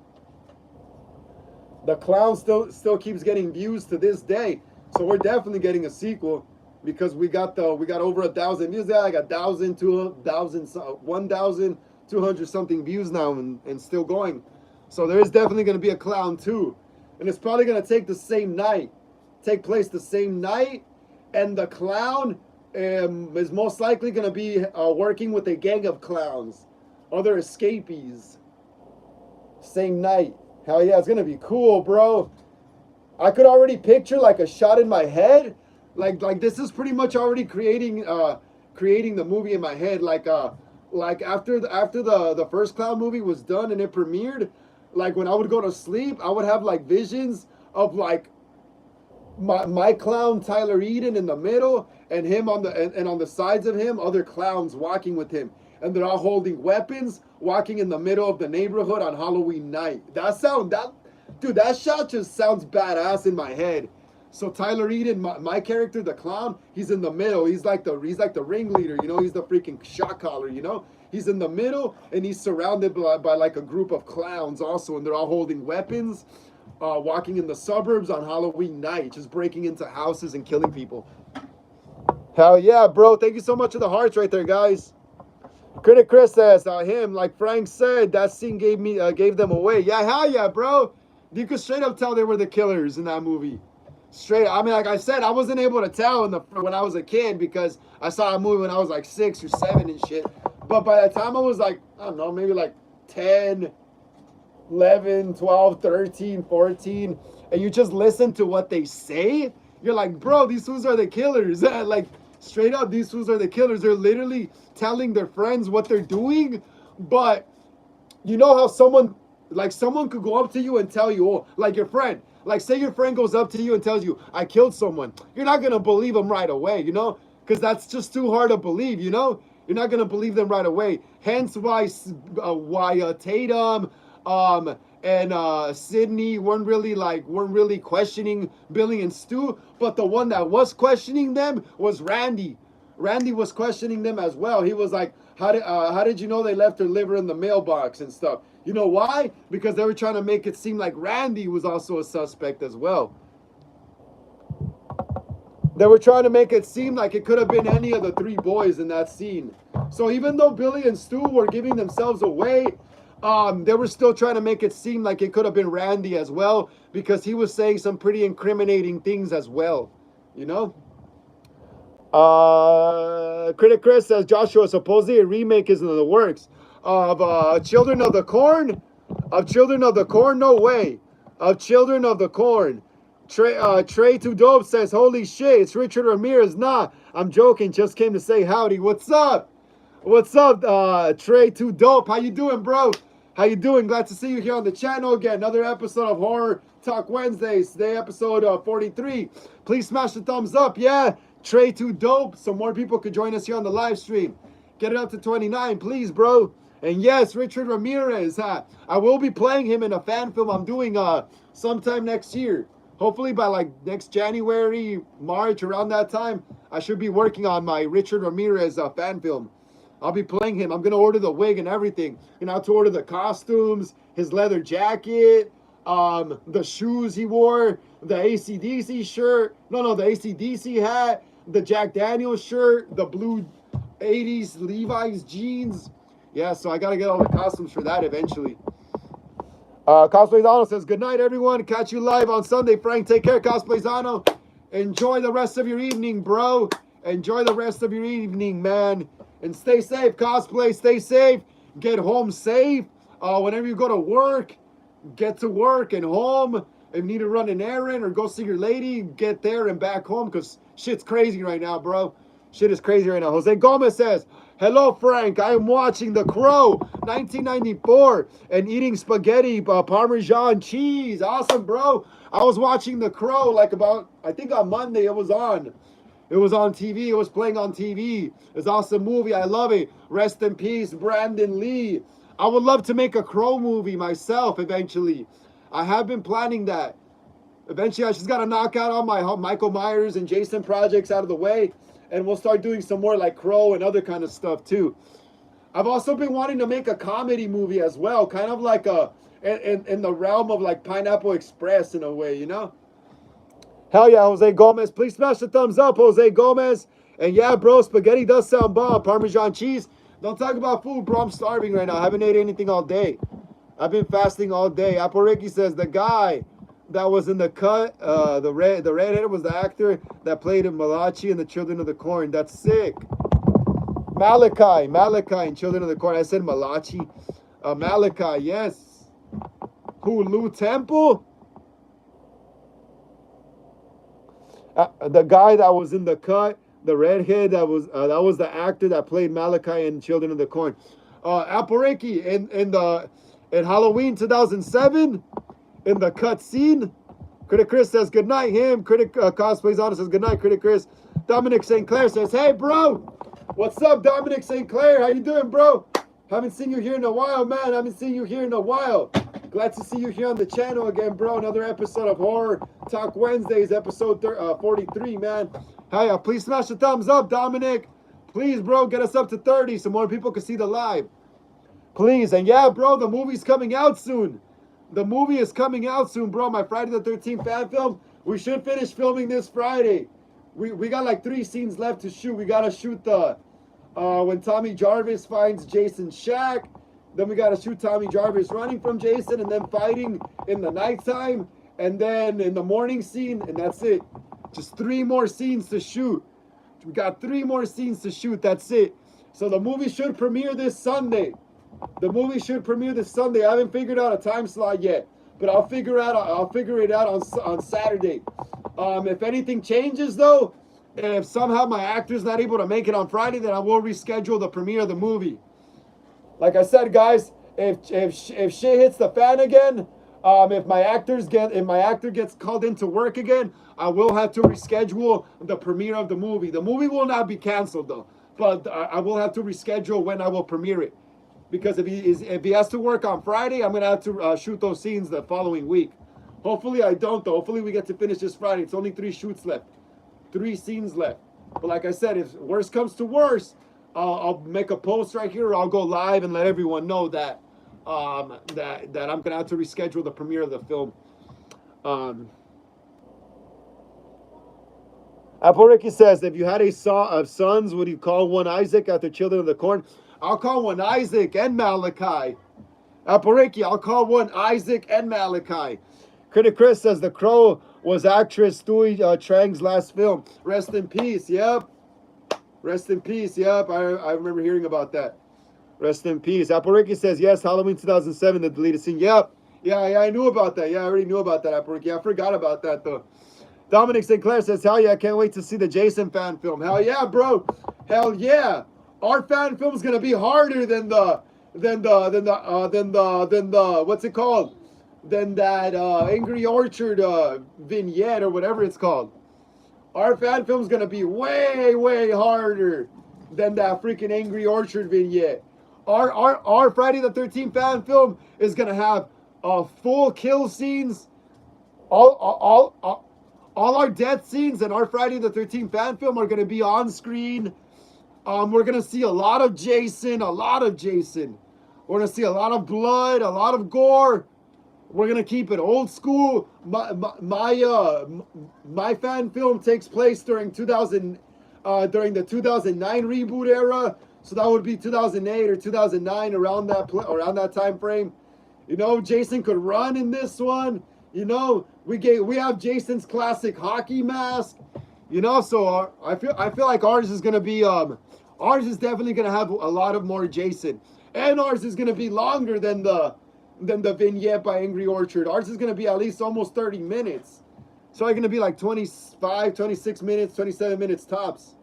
The clown still keeps getting views to this day, so we're definitely getting a sequel because we got over 1,000 views. Yeah, like 1,200 something views now, and still going. So there is definitely going to be a clown 2, and it's probably going to take place the same night, and the clown is most likely going to be working with a gang of clowns, other escapees. Same night. Hell yeah, it's going to be cool, bro. I could already picture like a shot in my head. Like this is pretty much already creating the movie in my head. Like after the first clown movie was done and it premiered, like when I would go to sleep, I would have like visions of like my clown Tyler Eden in the middle, and him on the and on the sides of him, other clowns walking with him, and they're all holding weapons, walking in the middle of the neighborhood on Halloween night. Dude, that shot just sounds badass in my head. So Tyler Eden, my character, the clown, he's in the middle. He's like the ringleader, you know. He's the freaking shot caller, you know. He's in the middle, and he's surrounded by like a group of clowns also, and they're all holding weapons, walking in the suburbs on Halloween night, just breaking into houses and killing people. Hell yeah, bro! Thank you so much for the hearts right there, guys. Critic Chris says, him, like Frank said, that scene gave them away. Yeah, hell yeah, bro. You could straight up tell they were the killers in that movie. Straight up. I mean, like I said, I wasn't able to tell when I was a kid because I saw a movie when I was like 6 or 7 and shit. But by the time I was like, I don't know, maybe like 10, 11, 12, 13, 14, and you just listen to what they say, you're like, bro, these fools are the killers. Like, straight up, these fools are the killers. They're literally telling their friends what they're doing, but you know how someone could go up to you and tell you, oh, like your friend, like say your friend goes up to you and tells you, I killed someone. You're not going to believe them right away, you know, because that's just too hard to believe, you know. You're not going to believe them right away. Hence why Tatum and Sydney weren't really questioning Billy and Stu, but the one that was questioning them was Randy. Randy was questioning them as well. He was like, how did you know they left their liver in the mailbox and stuff? You know why? Because they were trying to make it seem like Randy was also a suspect as well. They were trying to make it seem like it could have been any of the 3 boys in that scene. So even though Billy and Stu were giving themselves away, they were still trying to make it seem like it could have been Randy as well, because he was saying some pretty incriminating things as well, you know? Critic Chris says, Joshua, supposedly a remake is in the works of Children of the Corn? Of Children of the Corn? No way. Of Children of the Corn. Trey Too Dope says, holy shit, it's Richard Ramirez. Nah, I'm joking. Just came to say howdy. What's up? What's up, Trey Too Dope? How you doing, bro? How you doing? Glad to see you here on the channel again. Another episode of Horror Talk Wednesdays. Today, episode 43. Please smash the thumbs up. Yeah, Trey Too Dope. So more people could join us here on the live stream. Get it up to 29, please, bro. And yes, Richard Ramirez. I will be playing him in a fan film I'm doing sometime next year. Hopefully by like next January, March, around that time, I should be working on my Richard Ramirez fan film. I'll be playing him. I'm going to order the wig and everything. You know, to order the costumes, his leather jacket, the shoes he wore, the AC/DC shirt. No, the AC/DC hat, the Jack Daniels shirt, the blue 80s Levi's jeans. Yeah, so I got to get all the costumes for that eventually. Cosplayzano says, good night, everyone. Catch you live on Sunday. Frank, take care, Cosplayzano. Enjoy the rest of your evening, bro. Enjoy the rest of your evening, man. And stay safe, Cosplay. Stay safe. Get home safe. Whenever you go to work, get to work and home. If you need to run an errand or go see your lady, get there and back home, because shit's crazy right now, bro. Shit is crazy right now. Jose Gomez says, hello, Frank. I am watching The Crow, 1994, and eating spaghetti, Parmesan cheese. Awesome, bro. I was watching The Crow like I think on Monday it was on. It was on TV. It was playing on TV. It's an awesome movie. I love it. Rest in peace, Brandon Lee. I would love to make a Crow movie myself eventually. I have been planning that. Eventually, I just got to knock out all my Michael Myers and Jason projects out of the way, and we'll start doing some more like Crow and other kind of stuff too. I've also been wanting to make a comedy movie as well, kind of like in the realm of like Pineapple Express in a way, you know? Hell yeah, Jose Gomez. Please smash the thumbs up, Jose Gomez. And yeah, bro, spaghetti does sound bomb. Parmesan cheese. Don't talk about food, bro. I'm starving right now. I haven't ate anything all day. I've been fasting all day. Apple Ricky says the guy that was in the cut, the redhead was the actor that played in Malachi and the Children of the Corn. That's sick. Malachi in Children of the Corn. I said Malachi. Malachi, yes. Who, Lou Temple? The guy that was in the cut, the redhead, that was the actor that played Malachi in Children of the Corn. Apple Ricky in Halloween 2007, in the cut scene, Critic Chris says good night. Him. Critic Cosplays Honest says good night. Critic Chris. Dominic St. Clair says, hey, bro. What's up, Dominic St. Clair? How you doing, bro? Haven't seen you here in a while, man. Haven't seen you here in a while. Glad to see you here on the channel again, bro. Another episode of Horror Talk Wednesdays, episode 43, man. Hey, please smash the thumbs up, Dominic. Please, bro, get us up to 30 so more people can see the live. Please. And yeah, bro, the movie's coming out soon. The movie is coming out soon, bro. My Friday the 13th fan film. We should finish filming this Friday. We got like 3 scenes left to shoot. We got to shoot the when Tommy Jarvis finds Jason's shack. Then we got to shoot Tommy Jarvis running from Jason and then fighting in the nighttime. And then in the morning scene, and that's it. Just 3 more scenes to shoot. We got 3 more scenes to shoot. That's it. So the movie should premiere this Sunday. The movie should premiere this Sunday. I haven't figured out a time slot yet, but I'll figure it out on Saturday. If anything changes though, if somehow my actor's not able to make it on Friday, then I will reschedule the premiere of the movie. Like I said, guys, if shit hits the fan again, if my actor gets called into work again, I will have to reschedule the premiere of the movie. The movie will not be canceled though, but I will have to reschedule when I will premiere it. Because if he has to work on Friday, I'm gonna have to shoot those scenes the following week. Hopefully I don't though. Hopefully we get to finish this Friday. It's only 3 shoots left, 3 scenes left. But like I said, if worst comes to worst, I'll make a post right here, or I'll go live and let everyone know that that I'm gonna have to reschedule the premiere of the film. Apple Ricky says, if you had a son of sons, would you call one Isaac after Children of the Corn? I'll call one Isaac and Malachi. Apple Ricky, I'll call one Isaac and Malachi. Critic Chris says the Crow was actress Stewie Trang's last film. Rest in peace. Yep. Rest in peace. Yep. I remember hearing about that. Rest in peace. Apple Ricky says yes. Halloween 2007, the deleted scene. Yep. Yeah, I knew about that. Yeah, I already knew about that, Apple Ricky. I forgot about that though. Dominic St. Clair says, hell yeah, I can't wait to see the Jason fan film. Hell yeah, bro. Hell yeah. Our fan film is gonna be harder than the what's it called? Than that Angry Orchard vignette or whatever it's called. Our fan film is gonna be way harder than that freaking Angry Orchard vignette. Our Friday the 13th fan film is gonna have full kill scenes. All our death scenes in our Friday the 13th fan film are gonna be on screen. We're going to see a lot of Jason, We're going to see a lot of blood, a lot of gore. We're going to keep it old school. My fan film takes place during the 2009 reboot era. So that would be 2008 or 2009, around that time frame. You know, Jason could run in this one. You know, we have Jason's classic hockey mask. You know, so I feel like ours is going to be ours is definitely going to have a lot of more Jason. And ours is going to be longer than the vignette by Angry Orchard. Ours is going to be at least almost 30 minutes. So it's going to be like 25, 26 minutes, 27 minutes tops.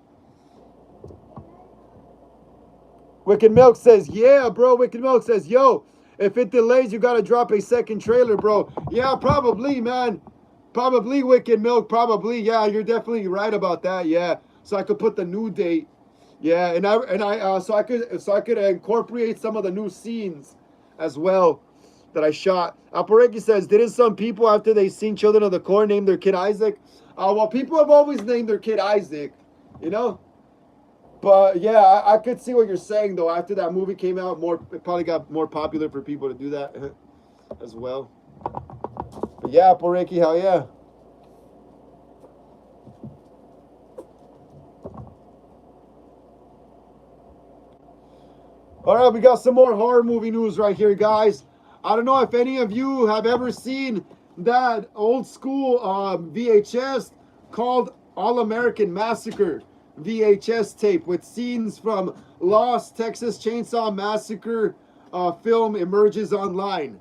Wicked Milk says, yeah, bro. Wicked Milk says, yo, if it delays, you got to drop a second trailer, bro. Yeah, probably, man. Probably, Wicked Milk, probably. Yeah, you're definitely right about that. Yeah. So I could put the new date. Yeah, so I could incorporate some of the new scenes as well that I shot. Alporeki says, didn't some people after they seen Children of the Corn name their kid Isaac? Well, people have always named their kid Isaac, you know. But yeah, I could see what you're saying though. After that movie came out, it probably got more popular for people to do that as well. But yeah, Alporeki, hell yeah. All right, we got some more horror movie news right here, guys. I don't know if any of you have ever seen that old school VHS called All American Massacre VHS tape with scenes from Lost Texas Chainsaw Massacre film emerges online.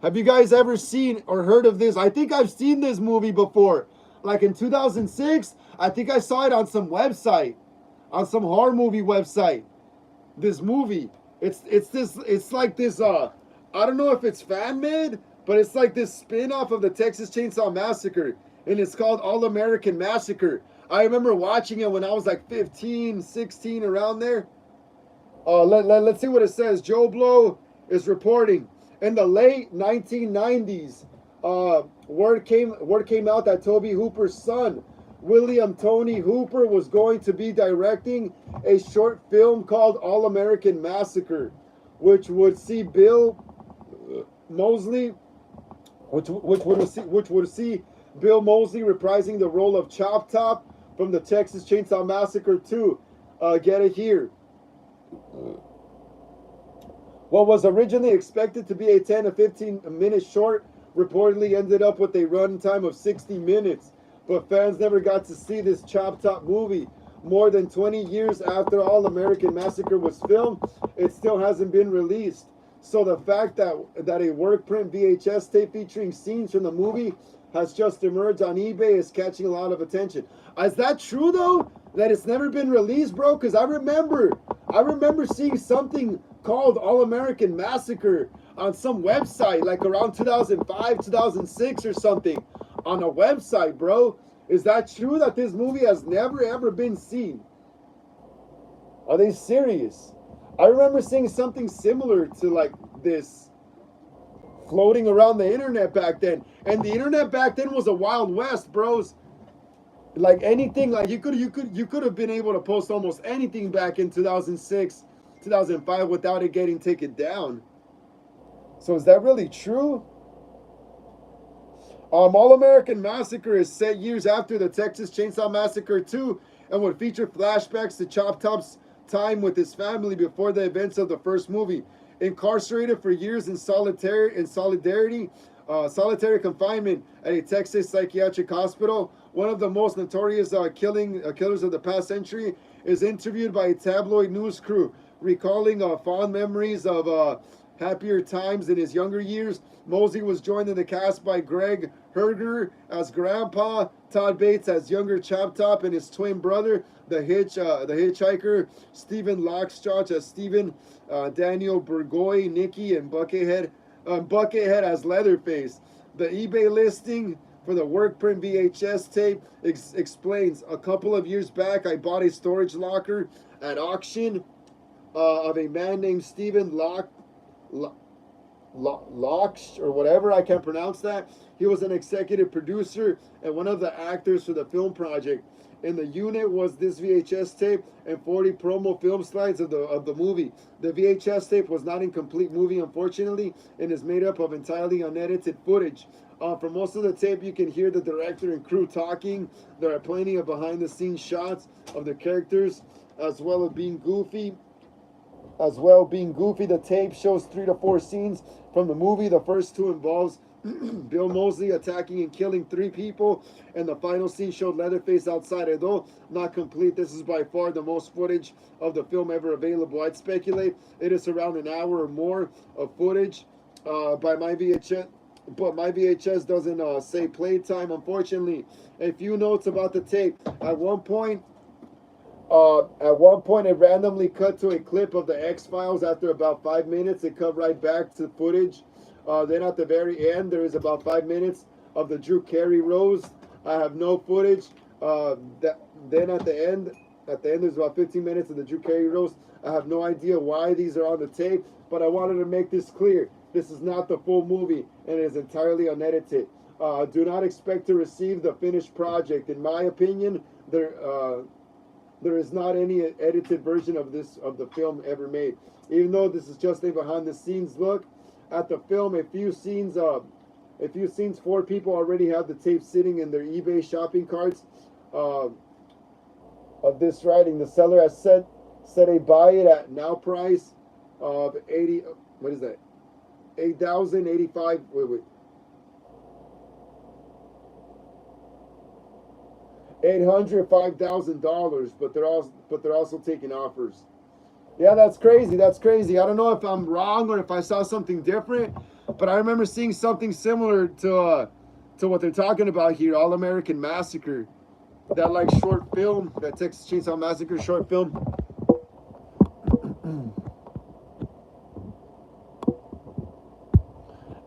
Have you guys ever seen or heard of this? I think I've seen this movie before. Like in 2006, I think I saw it on some website, on some horror movie website. This movie, it's like this I don't know if it's fan made but it's like this spin-off of the Texas Chainsaw Massacre, and it's called All American Massacre. I remember watching it when I was like 15, 16, around there. Let's see what it says. Joe Blow is reporting in the late 1990s. Word came out that Toby Hooper's son, William Tony Hooper, was going to be directing a short film called All American Massacre, which would see Bill Moseley, which would see Bill Moseley reprising the role of Chop Top from the Texas Chainsaw Massacre 2. Get it here. What was originally expected to be a 10 to 15 minute short reportedly ended up with a runtime of 60 minutes. But fans never got to see this Chop Top movie. More than 20 years after All American Massacre was filmed, it still hasn't been released. So the fact that a work print VHS tape featuring scenes from the movie has just emerged on eBay is catching a lot of attention. Is that true though? That it's never been released, bro? Because I remember seeing something called All American Massacre on some website, like around 2005, 2006 or something, on a website, bro. Is that true that this movie has never ever been seen? Are they serious? I remember seeing something similar to like this floating around the internet back then. And the internet back then was a wild west, bros. Like anything, like you could have been able to post almost anything back in 2006, 2005 without it getting taken down. So is that really true? All American Massacre is set years after the Texas Chainsaw Massacre 2 and would feature flashbacks to Chop Top's time with his family before the events of the first movie. Incarcerated for years in solitary confinement at a Texas psychiatric hospital, one of the most notorious killers of the past century is interviewed by a tabloid news crew, recalling fond memories of happier times in his younger years. Moseley was joined in the cast by Greg Herger as Grandpa, Todd Bates as younger Chop Top, and his twin brother, the hitchhiker, Stephen Lockstrach as Stephen, Daniel Burgoy, Nicky, and Buckethead as Leatherface. The eBay listing for the work print VHS tape explains, a couple of years back, I bought a storage locker at auction of a man named Stephen Locksch or whatever, I can't pronounce that. He was an executive producer and one of the actors for the film project. In the unit was this VHS tape and 40 promo film slides of the movie. The VHS tape was not in complete movie, unfortunately, and is made up of entirely unedited footage. For most of the tape, you can hear the director and crew talking. There are plenty of behind-the-scenes shots of the characters, as well being goofy. The tape shows 3 to 4 scenes from the movie. The first 2 involves Bill Moseley attacking and killing 3 people, and the final scene showed Leatherface outside. Although not complete, this is by far the most footage of the film ever available. I'd speculate it is around an hour or more of footage by my VHS, but my VHS doesn't say playtime, unfortunately. A few notes about the tape. At one point, it randomly cut to a clip of the X-Files. After about 5 minutes, it cut right back to footage. Then at the very end, there is about 5 minutes of the Drew Carey roast. I have no footage. Then at the end, there's about 15 minutes of the Drew Carey roast. I have no idea why these are on the tape, but I wanted to make this clear. This is not the full movie, and it is entirely unedited. Do not expect to receive the finished project. In my opinion, there is not any edited version of the film ever made. Even though this is just a behind-the-scenes look at the film, a few scenes, 4 people already have the tape sitting in their eBay shopping carts of this writing. The seller has set a buy it at now price of 80. What is that? 8,085. Wait. $805,000, but they're also taking offers. Yeah, that's crazy. That's crazy. I don't know if I'm wrong or if I saw something different, but I remember seeing something similar to what they're talking about here, All American Massacre. That like short film, that Texas Chainsaw Massacre short film.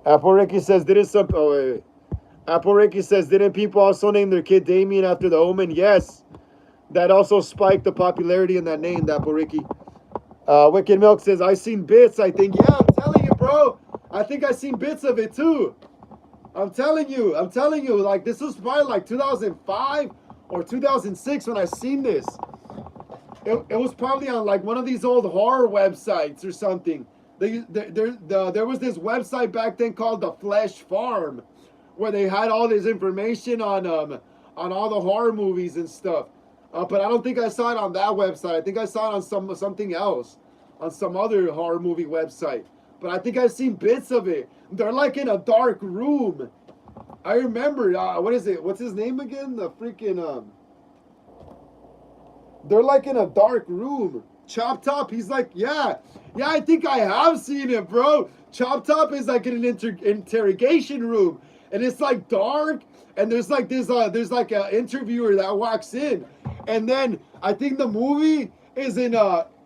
Apple Ricky says, didn't some... Oh, wait, wait. Apple Ricky says, didn't people also name their kid Damien after the Omen? Yes. That also spiked the popularity in that name, Apple Ricky. Wicked Milk says, I seen bits, I think. Yeah, I'm telling you, bro. I think I seen bits of it, too. I'm telling you. Like, this was probably like 2005 or 2006 when I seen this. It was probably on like one of these old horror websites or something. There was this website back then called the Flesh Farm, where they had all this information on all the horror movies and stuff. But I don't think I saw it on that website. I think I saw it on something else, on some other horror movie website. But I think I've seen bits of it. They're like in a dark room. I remember. What is it? What's his name again? The freaking They're like in a dark room. Chop Top, he's like, yeah, I think I have seen it, bro. Chop Top is like in an interrogation room, and it's like dark, and there's like this, there's like an interviewer that walks in, and then I think the movie is in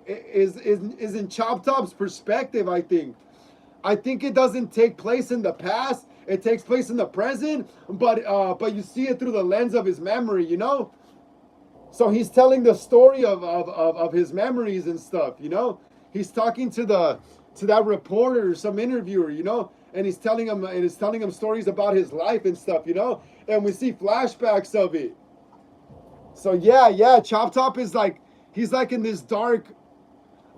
in Chop Top's perspective. I think it doesn't take place in the past; it takes place in the present, but you see it through the lens of his memory, you know. So he's telling the story of his memories and stuff, you know. He's talking to that reporter, some interviewer, you know, and he's telling him stories about his life and stuff, you know. And we see flashbacks of it. So yeah, Chop Top is like, he's like in this dark,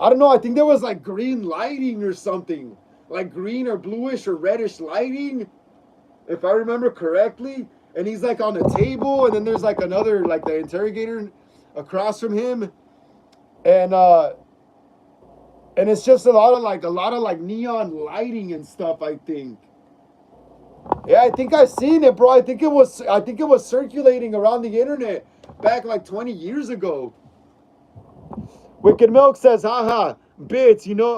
I don't know, I think there was like green lighting or something, like green or bluish or reddish lighting, if I remember correctly. And he's like on a table, and then there's like another, like the interrogator across from him, and it's just a lot of like neon lighting and stuff. I think. Yeah, I think I've seen it, bro. I think it was circulating around the internet back like 20 years ago. Wicked Milk says, haha, bits, you know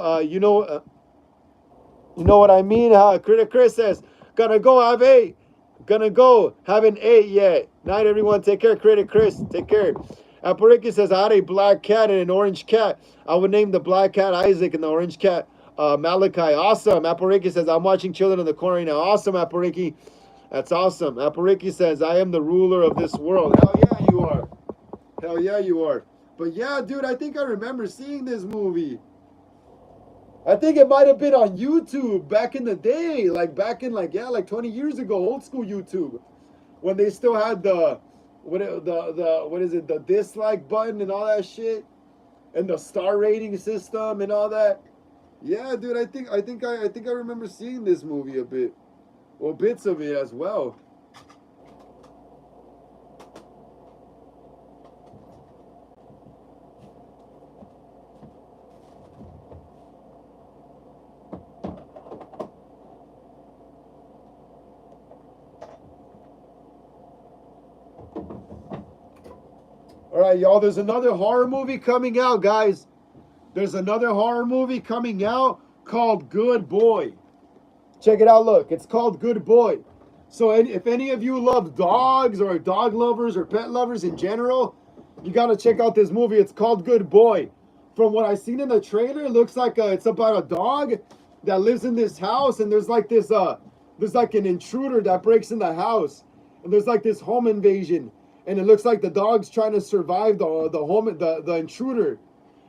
what I mean, huh? Critic Chris says, gonna go haven't ate yet. Night, everyone. Take care, Critic Chris. Take care. Appariki says, I had a black cat and an orange cat. I would name the black cat Isaac and the orange cat Malachi. Awesome. Appariki says, I'm watching Children in the Corner right now. Awesome, Appariki. That's awesome. Appariki says, I am the ruler of this world. Hell yeah, you are. Hell yeah, you are. But yeah, dude, I think I remember seeing this movie. I think it might have been on YouTube back in the day, like back in like 20 years ago, old school YouTube, when they still had the dislike button and all that shit, and the star rating system and all that. Yeah, dude, I think I remember seeing this movie a bit, or bits of it as well. All right, y'all, there's another horror movie coming out, guys. There's another horror movie coming out called Good Boy. Check it out, look. It's called Good Boy. So if any of you love dogs or dog lovers or pet lovers in general, you got to check out this movie. It's called Good Boy. From what I've seen in the trailer, it looks like it's about a dog that lives in this house, and there's like an intruder that breaks in the house, and there's like this home invasion. And it looks like the dog's trying to survive the intruder.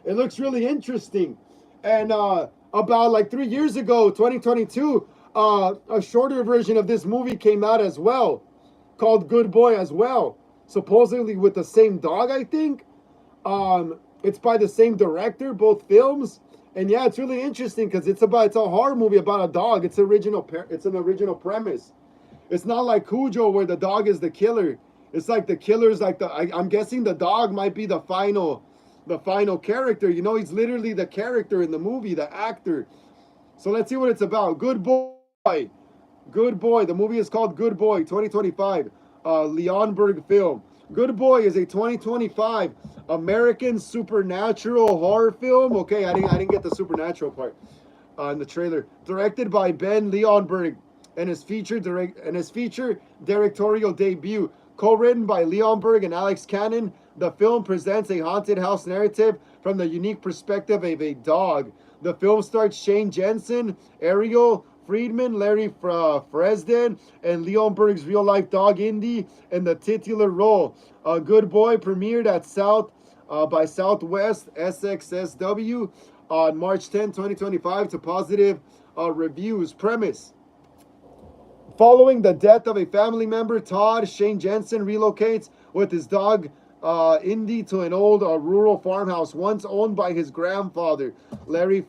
It looks really interesting. And about like 3 years ago, 2022, a shorter version of this movie came out as well, called Good Boy as well. Supposedly with the same dog, I think. It's by the same director, both films. And yeah, it's really interesting because it's a horror movie about a dog. It's an original premise. It's not like Cujo where the dog is the killer. It's like the killer's like I'm guessing the dog might be the final character. You know, he's literally the character in the movie, the actor. So let's see what it's about. Good Boy. Good Boy. The movie is called Good Boy, 2025. Leonberg film. Good Boy is a 2025 American supernatural horror film. Okay, I didn't get the supernatural part in the trailer. Directed by Ben Leonberg and his feature directorial debut. Co-written by Leonberg and Alex Cannon, the film presents a haunted house narrative from the unique perspective of a dog. The film stars Shane Jensen, Ariel Friedman, Larry Fresden, and Leonberg's real-life dog Indy in the titular role. Good Boy premiered at by Southwest SXSW on March 10, 2025 to positive reviews. Premise: following the death of a family member, Todd Shane Jensen relocates with his dog Indy to an old rural farmhouse once owned by his grandfather, Larry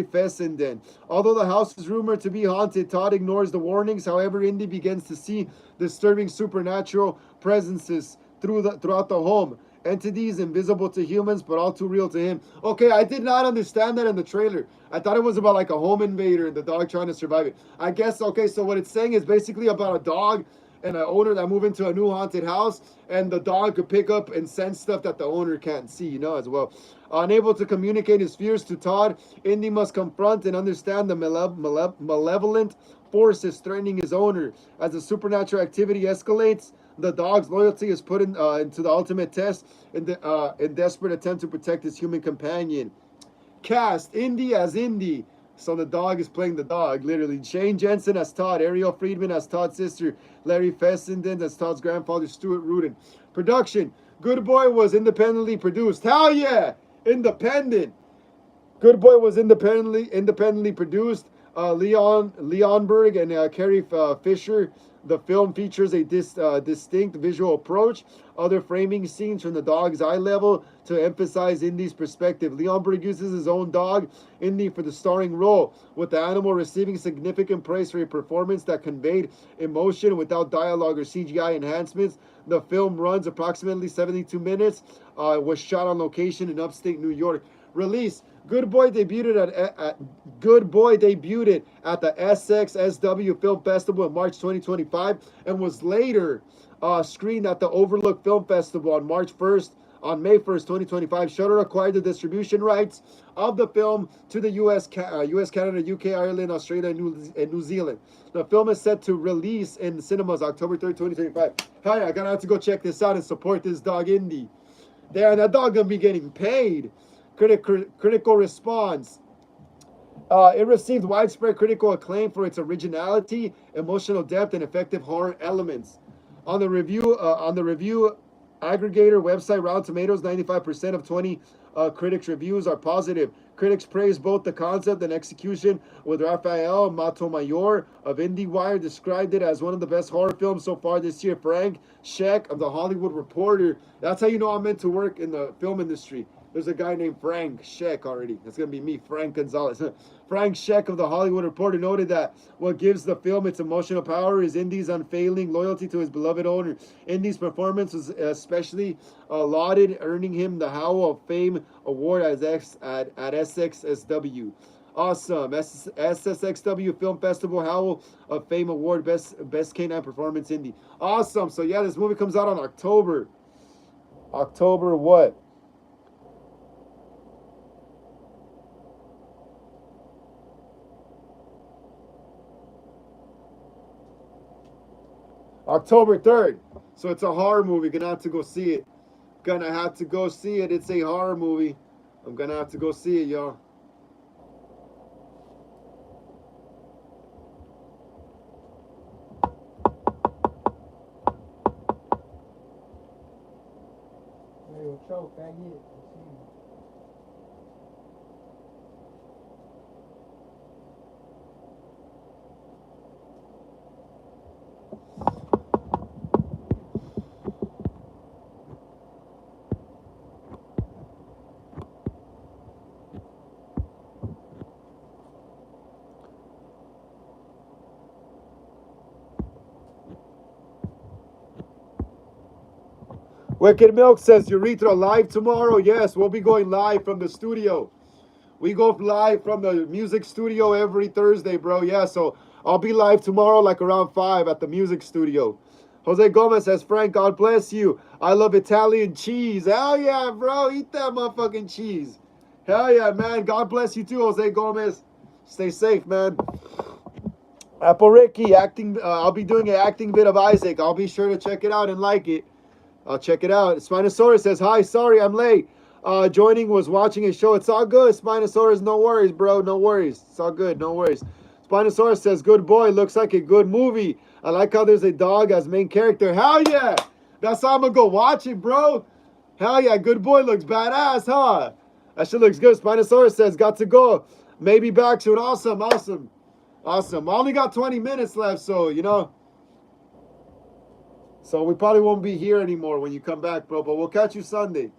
Fessenden. Although the house is rumored to be haunted, Todd ignores the warnings. However, Indy begins to see disturbing supernatural presences throughout the home. Entities invisible to humans, but all too real to him. Okay, I did not understand that in the trailer. I thought it was about like a home invader and the dog trying to survive it. I guess, okay, so what it's saying is basically about a dog and an owner that move into a new haunted house, and the dog could pick up and sense stuff that the owner can't see, you know, as well. Unable to communicate his fears to Todd, Indy must confront and understand the malevolent forces threatening his owner. As the supernatural activity escalates, the dog's loyalty is put into the ultimate test in desperate attempt to protect his human companion. Cast: Indy as Indy. So the dog is playing the dog, literally. Shane Jensen as Todd. Ariel Friedman as Todd's sister. Larry Fessenden as Todd's grandfather, Stuart Rudin. Production: Good Boy was independently produced. Hell yeah! Independent. Good Boy was independently produced. Leonberg and Carrie Fisher. The film features a distinct visual approach, other framing scenes from the dog's eye level to emphasize Indy's perspective. Leonberg uses his own dog, Indy, for the starring role, with the animal receiving significant praise for a performance that conveyed emotion without dialogue or CGI enhancements. The film runs approximately 72 minutes, was shot on location in upstate New York. Release: Good Boy debuted at the SXSW Film Festival in March 2025 and was later screened at the Overlook Film Festival on May 1st, 2025. Shudder acquired the distribution rights of the film to the US, Canada, UK, Ireland, Australia, and New Zealand. The film is set to release in cinemas October 3rd, 2025. Hi, I gotta have to go check this out and support this dog Indy. Damn, that dog gonna be getting paid. Critical response. It received widespread critical acclaim for its originality, emotional depth, and effective horror elements. On the review aggregator website Rotten Tomatoes, 95% of 20 critics' reviews are positive. Critics praise both the concept and execution, with Rafael Montemayor of IndieWire described it as one of the best horror films so far this year. Frank Scheck of The Hollywood Reporter. That's how you know I'm meant to work in the film industry. There's a guy named Frank Scheck already. That's going to be me, Frank Gonzalez. Frank Scheck of The Hollywood Reporter noted that what gives the film its emotional power is Indy's unfailing loyalty to his beloved owner. Indy's performance was especially lauded, earning him the Howl of Fame award at SXSW. Awesome. SSXW Film Festival Howl of Fame award, best canine performance Indy. Awesome. So yeah, this movie comes out on October what? October 3rd. So it's a horror movie. Gonna have to go see it. It's a horror movie. I'm gonna have to go see it, y'all. Wicked Milk says, Urethra live tomorrow? Yes, we'll be going live from the studio. We go live from the music studio every Thursday, bro. Yeah, so I'll be live tomorrow like around 5 at the music studio. Jose Gomez says, Frank, God bless you. I love Italian cheese. Hell yeah, bro. Eat that motherfucking cheese. Hell yeah, man. God bless you too, Jose Gomez. Stay safe, man. Apple Ricky, acting. I'll be doing an acting bit of Isaac. I'll be sure to check it out and like it. I'll check it out. Spinosaurus says, hi, sorry, I'm late. Was watching a show. It's all good, Spinosaurus. No worries, bro. No worries. It's all good. No worries. Spinosaurus says, good boy, looks like a good movie. I like how there's a dog as main character. Hell yeah! That's how I'm gonna go watch it, bro. Hell yeah, good boy looks badass, huh? That shit looks good. Spinosaurus says, got to go. Maybe back soon. Awesome, awesome. Awesome. I only got 20 minutes left, so, you know. So we probably won't be here anymore when you come back, bro. But we'll catch you Sunday.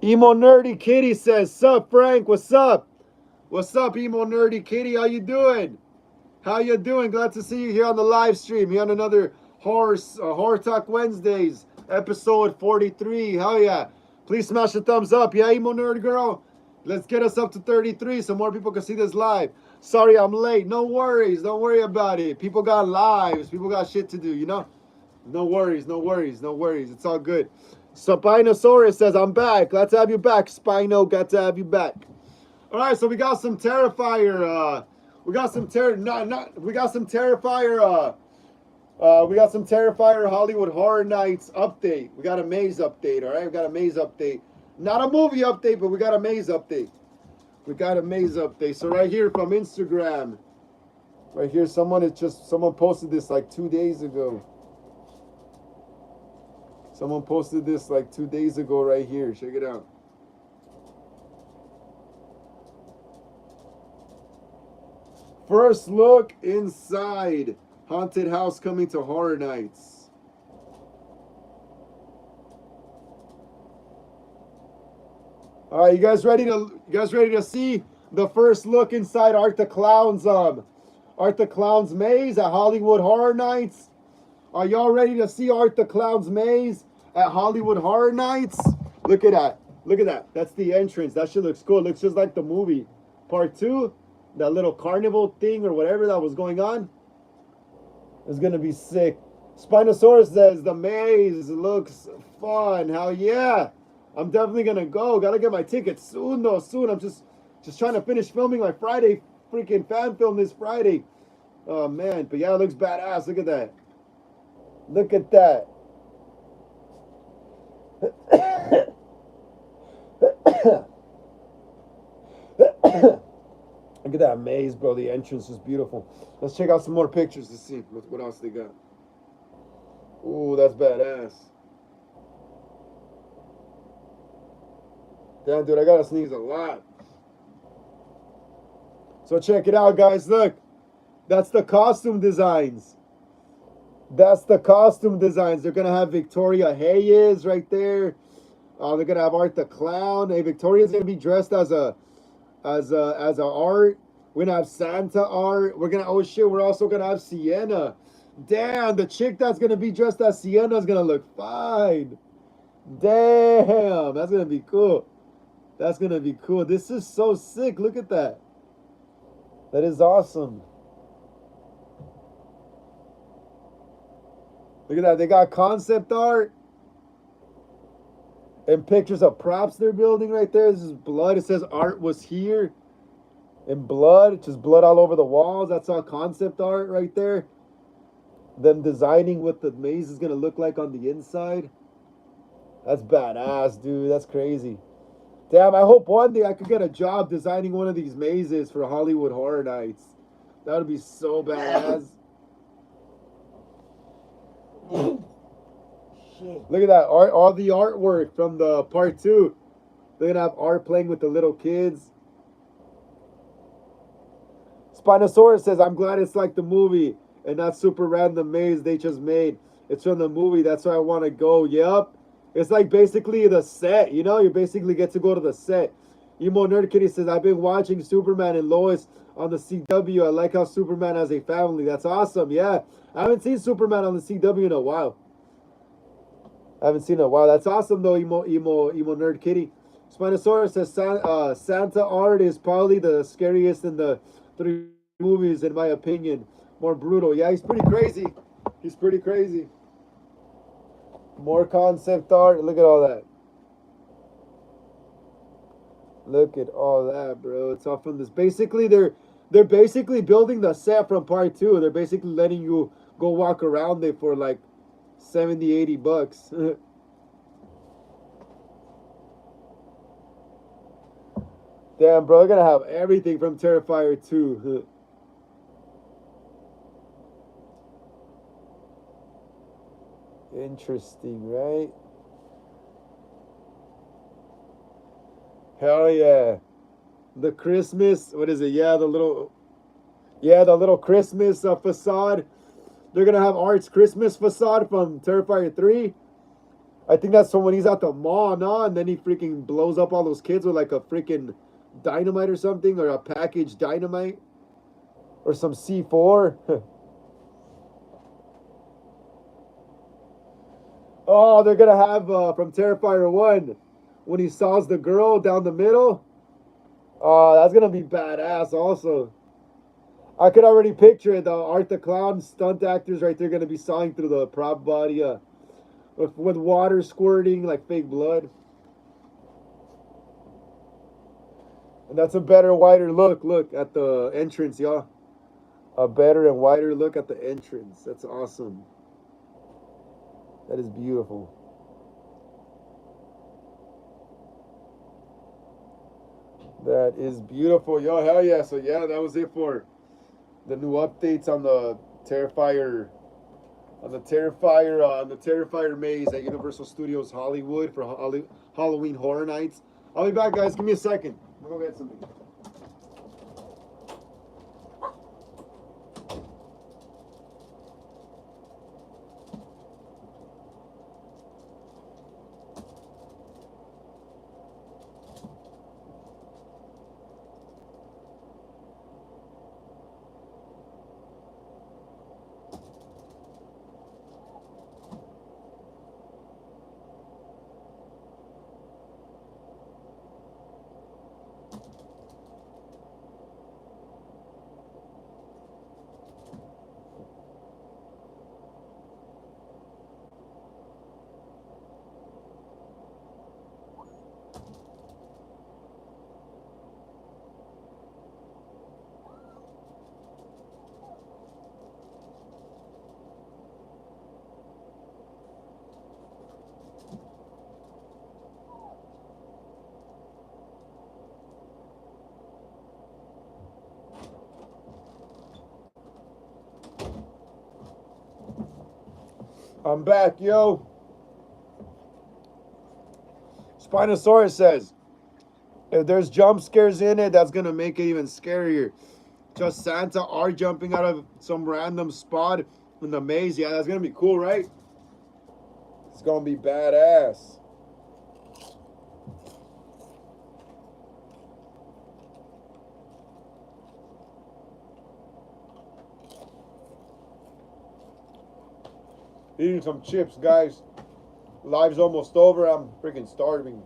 Emo Nerdy Kitty says, sup, Frank? What's up? What's up, Emo Nerdy Kitty? How you doing? How you doing? Glad to see you here on the live stream. Here on another Horror Talk Wednesdays, episode 43. Hell yeah. Please smash the thumbs up. Yeah, Emo Nerd Girl? Let's get us up to 33 so more people can see this live. Sorry I'm late. No worries. Don't worry about it. People got lives. People got shit to do, you know? No worries. No worries. No worries. It's all good. Spinosaurus says, I'm back. Glad to have you back, Spino. Glad to have you back. All right, so we got some Terrifier. We got some Terrifier. We got some Terrifier Hollywood Horror Nights update. We got a maze update. All right, we got a maze update. Not a movie update, but we got a maze update. We got a maze update. So right here from Instagram, right here, someone posted this like 2 days ago. Someone posted this like 2 days ago right here. Check it out. First look inside haunted house coming to Horror Nights. All right, you guys ready to see the first look inside Art the Clown's maze at Hollywood Horror Nights? Are y'all ready to see Art the Clown's maze at Hollywood Horror Nights? Look at that. Look at that. That's the entrance. That shit looks cool. It looks just like the movie. Part 2, that little carnival thing or whatever that was going on. It's going to be sick. Spinosaurus says, the maze looks fun. Hell yeah. I'm definitely going to go. Got to get my ticket soon, though. Soon. I'm just trying to finish filming my Friday freaking fan film this Friday. Oh, man. But yeah, it looks badass. Look at that. Look at that. Look at that maze, bro. The entrance is beautiful. Let's check out some more pictures to see what else they got. Ooh, that's badass. Damn, dude, I gotta sneeze a lot. So check it out, guys. Look. That's the costume designs. That's the costume designs. They're gonna have Victoria Hayes right there. They're gonna have Art the Clown. Hey, Victoria's gonna be dressed as a art. We're gonna have Santa art. We're also gonna have Sienna. Damn, the chick that's gonna be dressed as Sienna is gonna look fine. Damn, that's gonna be cool. That's gonna be cool. This is so sick. Look at that. That is awesome. Look at that. They got concept art and pictures of props they're building right there. This is blood. It says art was here. And blood. Just blood all over the walls. That's all concept art right there. Them designing what the maze is going to look like on the inside. That's badass, dude. That's crazy. Damn, I hope one day I could get a job designing one of these mazes for Hollywood Horror Nights. That would be so badass. Look at that art, all the artwork from the part 2. They're gonna have art playing with the little kids. Spinosaurus says, I'm glad it's like the movie and not super random maze they just made. It's from the movie, that's why I want to go. Yep. It's like basically the set, you know? You basically get to go to the set. Emo Nerd Kitty says, I've been watching Superman and Lois on the CW. I like how Superman has a family. That's awesome, yeah. I haven't seen Superman on the CW in a while. I haven't seen it in a while. That's awesome, though, Emo Nerd Kitty. Spinosaurus says Santa art is probably the scariest in the 3 movies, in my opinion. More brutal. Yeah, he's pretty crazy. He's pretty crazy. More concept art. Look at all that. Look at all that, bro. It's all from this. Basically, they're basically building the set from part 2. They're basically letting you go walk around it for like 70, $80. Damn, bro, they're gonna have everything from Terrifier 2. Interesting, right? Hell yeah. The Christmas, what is it? Yeah, the little Christmas facade. They're gonna have Art's Christmas facade from Terrifier 3. I think that's from when he's at the mall, no? And then he freaking blows up all those kids with like a freaking dynamite or something, or a package dynamite, or some C4. Oh, they're gonna have from Terrifier 1 when he saws the girl down the middle. Oh, that's gonna be badass also. I could already picture it. The Art the Clown stunt actors right there gonna be sawing through the prop body with water squirting like fake blood. And that's a better, wider look. Look at the entrance, y'all. A better and wider look at the entrance. That's awesome. That is beautiful. That is beautiful, yo. Hell yeah. So yeah, that was it for the new updates on the Terrifier, on the Terrifier maze at Universal Studios Hollywood for Halloween Horror Nights. I'll be back, guys. Give me a second. I'm gonna go get something. I'm back, yo. Spinosaurus says, if there's jump scares in it, that's gonna make it even scarier. Just Santa art jumping out of some random spot in the maze. Yeah, that's gonna be cool, right? It's gonna be badass. Eating some chips, guys. Live's almost over. I'm freaking starving.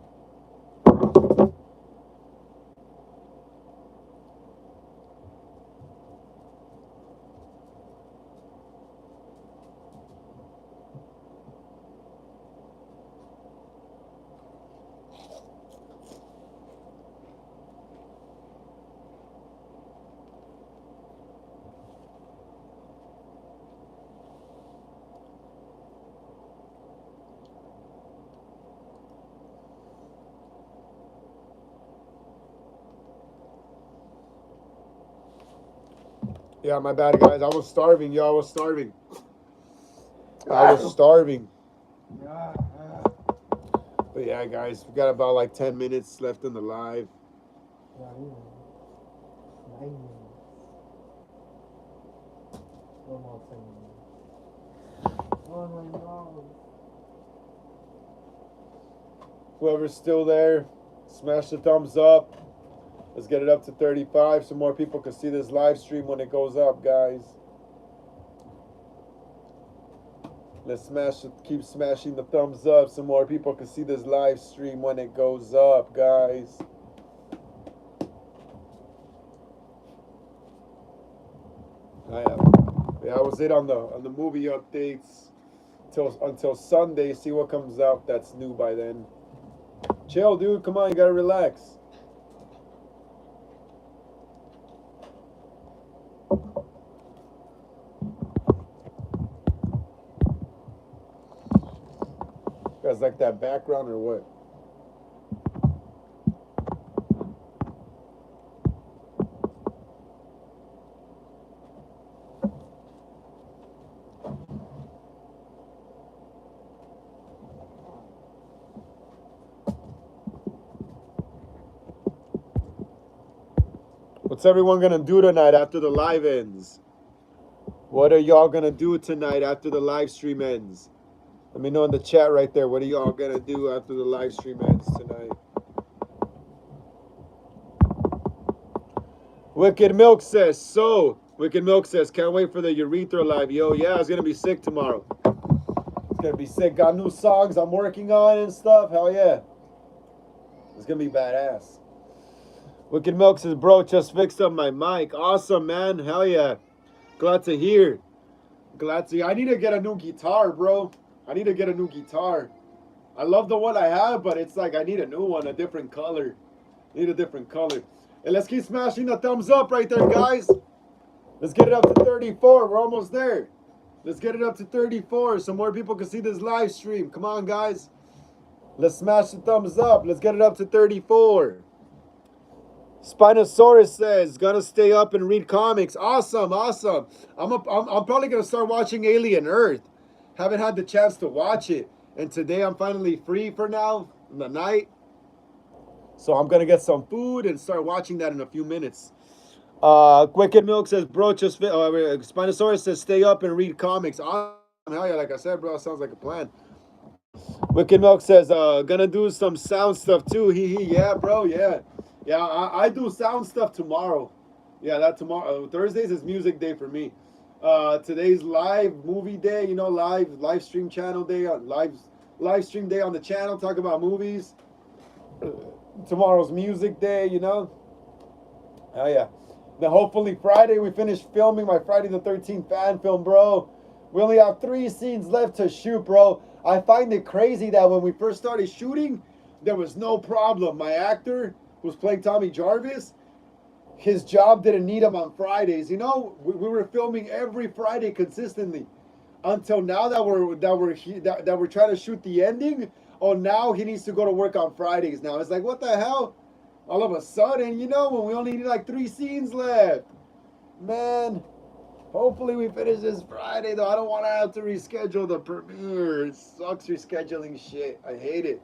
Yeah, my bad, guys. I was starving, yo. I was starving. I was starving. But yeah, guys, we got about like 10 minutes left in the live. 9 minutes. 9 minutes. No more 10 minutes. Oh my God. Whoever's still there, smash the thumbs up. Let's get it up to 35 so more people can see this live stream when it goes up, guys. Let's smash it. Keep smashing the thumbs up so more people can see this live stream when it goes up, guys. Yeah, that was it on the movie updates until Sunday. See what comes out that's new by then. Chill, dude. Come on, you gotta relax. You guys like that background or what? What's everyone gonna do tonight after the live ends? What are y'all gonna do tonight after the live stream ends? Let me know in the chat right there. What are y'all gonna do after the live stream ends tonight? Wicked Milk says, so. Wicked Milk says, can't wait for the urethra live. Yo, yeah, it's gonna be sick tomorrow. It's gonna be sick. Got new songs I'm working on and stuff. Hell yeah. It's gonna be badass. Wicked Milk says, bro, just fixed up my mic. Awesome, man. Hell yeah. Glad to hear. Glad to hear. I need to get a new guitar, bro. I need to get a new guitar. I love the one I have, but it's like I need a new one, a different color. Need a different color. And let's keep smashing the thumbs up right there, guys. Let's get it up to 34. We're almost there. Let's get it up to 34 so more people can see this live stream. Come on, guys. Let's smash the thumbs up. Let's get it up to 34. Spinosaurus says, gonna stay up and read comics. Awesome, awesome. I'm probably gonna start watching Alien Earth. Haven't had the chance to watch it. And today I'm finally free for now in the night. So I'm gonna get some food and start watching that in a few minutes. Wicked Milk says, bro, just Spinosaurus says, stay up and read comics. Awesome. Hell yeah, like I said, bro, sounds like a plan. Wicked Milk says, gonna do some sound stuff too. Yeah, bro, yeah. Yeah, I do sound stuff tomorrow. Yeah, that tomorrow. Thursdays is music day for me. Today's live movie day, you know, live stream channel day, live stream day on the channel, talk about movies. Tomorrow's music day, you know. Oh yeah. Then hopefully Friday we finish filming my Friday the 13th fan film, bro. We only have 3 scenes left to shoot, bro. I find it crazy that when we first started shooting, there was no problem. My actor who was playing Tommy Jarvis, his job didn't need him on Fridays. You know, we were filming every Friday consistently until now that we're trying to shoot the ending. Oh, now he needs to go to work on Fridays now. It's like, what the hell? All of a sudden, you know, when we only need like 3 scenes left. Man, hopefully we finish this Friday, though. I don't want to have to reschedule the premiere. It sucks rescheduling shit. I hate it.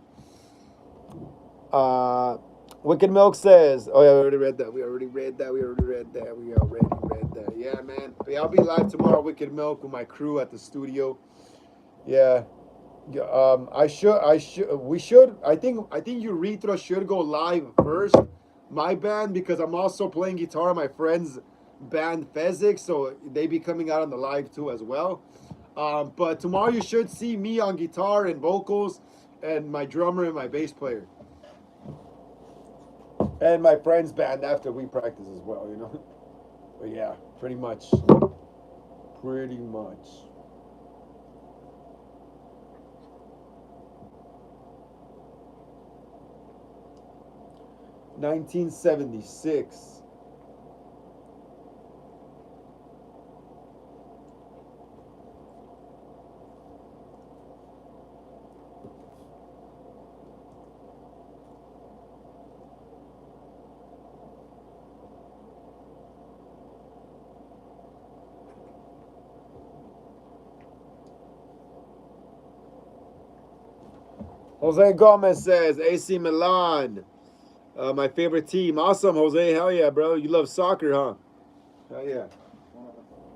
Wicked Milk says, oh yeah, we already read that. Yeah, man. But yeah, I'll be live tomorrow, Wicked Milk, with my crew at the studio. Yeah. I think Urethra should go live first, my band, because I'm also playing guitar in my friend's band Fezzik, so they be coming out on the live too as well. But tomorrow you should see me on guitar and vocals, and my drummer and my bass player, and my friend's band after we practice as well, you know. But yeah, pretty much. 1976. Jose Gomez says, AC Milan, my favorite team. Awesome, Jose. Hell yeah, bro. You love soccer, huh? Hell yeah.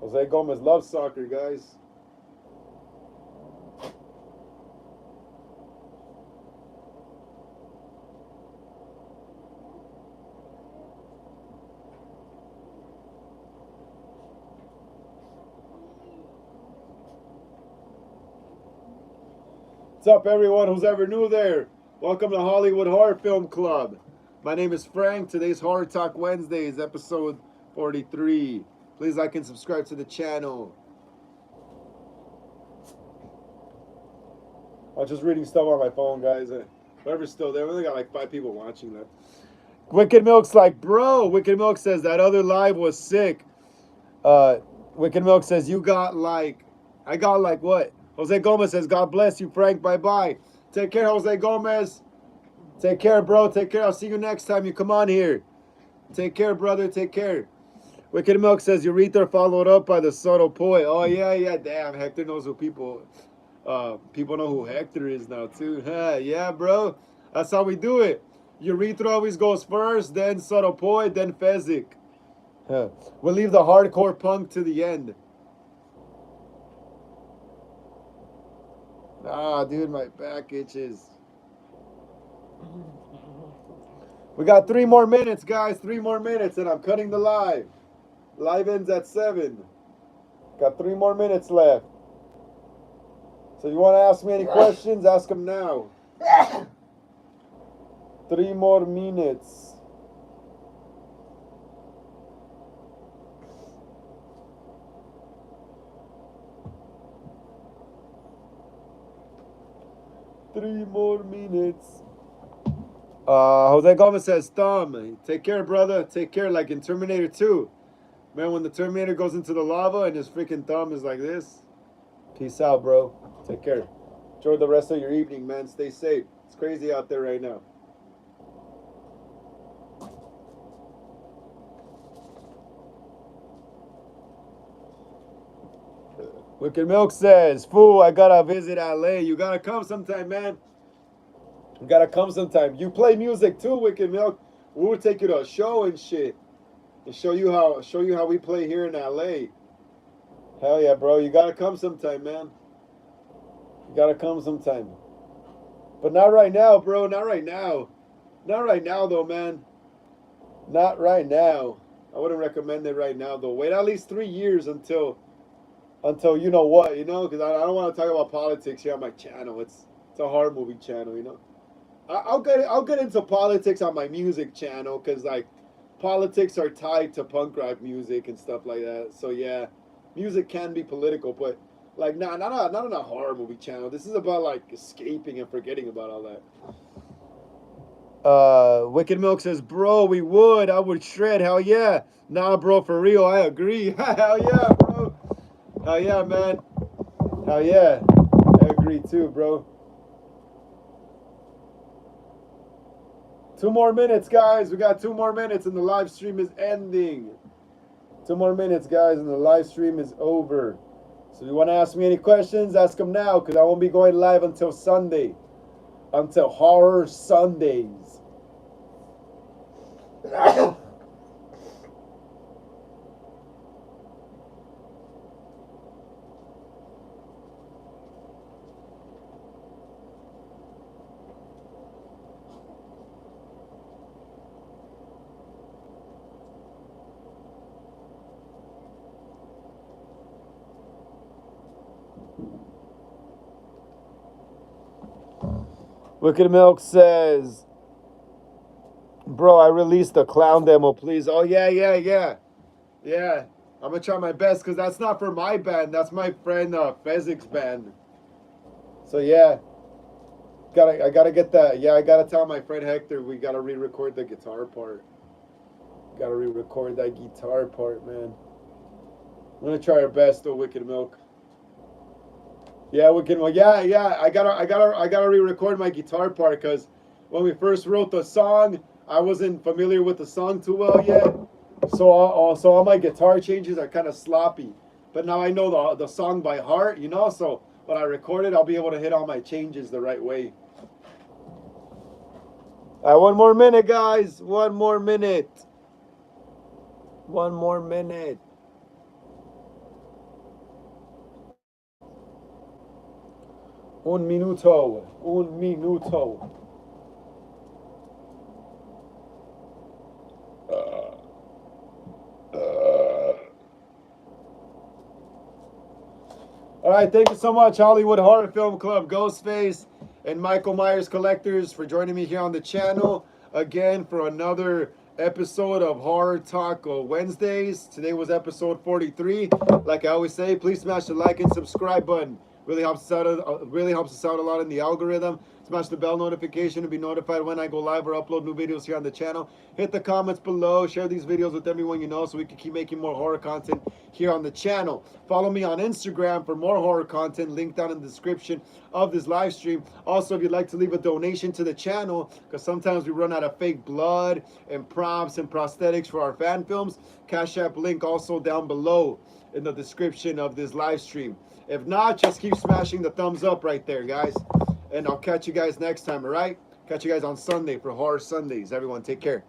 Jose Gomez loves soccer, guys. What's up, everyone who's ever new there? Welcome to Hollywood Horror Film Club. My name is Frank. Today's Horror Talk Wednesdays, episode 43. Please like and subscribe to the channel. I was just reading stuff on my phone, guys. Whoever's still there, we only got like 5 people watching that. Wicked Milk's like, bro. Wicked Milk says that other live was sick. Wicked Milk says you got like, I got like what? Jose Gomez says, God bless you, Frank. Bye-bye. Take care, Jose Gomez. Take care, bro. Take care. I'll see you next time you come on here. Take care, brother. Take care. Wicked Milk says, Urethra followed up by the subtle poet. Oh, yeah. Damn, Hector knows who people know who Hector is now, too. Yeah, bro. That's how we do it. Urethra always goes first, then subtle poet, then Fezzik. We'll leave the hardcore punk to the end. Ah, dude, my back itches. We got 3 more minutes, guys. 3 more minutes, and I'm cutting the live. Live ends at 7. Got 3 more minutes left. So you want to ask me any questions? Ask them now. 3 more minutes. Three more minutes. Jose Gomez says, Thumb, take care, brother. Take care, like in Terminator 2. Man, when the Terminator goes into the lava and his freaking thumb is like this. Peace out, bro. Take care. Enjoy the rest of your evening, man. Stay safe. It's crazy out there right now. Wicked Milk says, fool, I gotta visit LA. You gotta come sometime, man. You gotta come sometime. You play music too, Wicked Milk. We'll take you to a show and shit. And show you how we play here in LA. Hell yeah, bro. You gotta come sometime, man. You gotta come sometime. But not right now, bro. Not right now. Not right now though, man. Not right now. I wouldn't recommend it right now though. Wait at least 3 years until you know what, you know, because I don't want to talk about politics here on my channel. It's a horror movie channel, you know. I'll get into politics on my music channel because like politics are tied to punk rock music and stuff like that. So yeah, music can be political, but like not on a horror movie channel. This is about like escaping and forgetting about all that. Wicked Milk says, bro, I would shred. Hell yeah. Nah, bro, for real, I agree. Hell yeah, bro. Hell yeah, man. Hell yeah. I agree too, bro. 2 more minutes, guys. We got 2 more minutes and the live stream is ending. 2 more minutes, guys, and the live stream is over. So if you want to ask me any questions, ask them now because I won't be going live until Sunday. Until Horror Sundays. Wicked Milk says, bro, I released a clown demo, please. Oh, yeah. Yeah, I'm going to try my best because that's not for my band. That's my friend Fezzik's band. So, yeah, I got to get that. Yeah, I got to tell my friend Hector we got to re-record the guitar part. Got to re-record that guitar part, man. I'm going to try our best, though, Wicked Milk. Yeah, Wicked Milk. Yeah. I gotta re-record my guitar part because when we first wrote the song, I wasn't familiar with the song too well yet. So all my guitar changes are kind of sloppy. But now I know the song by heart, you know. So when I record it, I'll be able to hit all my changes the right way. All right, 1 more minute, guys. 1 more minute. 1 more minute. Un minuto. All right, thank you so much, Hollywood Horror Film Club, Ghostface, and Michael Myers Collectors for joining me here on the channel again for another episode of Horror Talk Wednesdays. Today was episode 43. Like I always say, please smash the like and subscribe button. Really helps us out a lot in the algorithm. Smash the bell notification to be notified when I go live or upload new videos here on the channel. Hit the comments below. Share these videos with everyone you know so we can keep making more horror content here on the channel. Follow me on Instagram for more horror content. Link down in the description of this live stream. Also, if you'd like to leave a donation to the channel, because sometimes we run out of fake blood and props and prosthetics for our fan films, Cash App link also down below in the description of this live stream. If not, just keep smashing the thumbs up right there, guys. And I'll catch you guys next time, all right? Catch you guys on Sunday for Horror Sundays. Everyone, take care.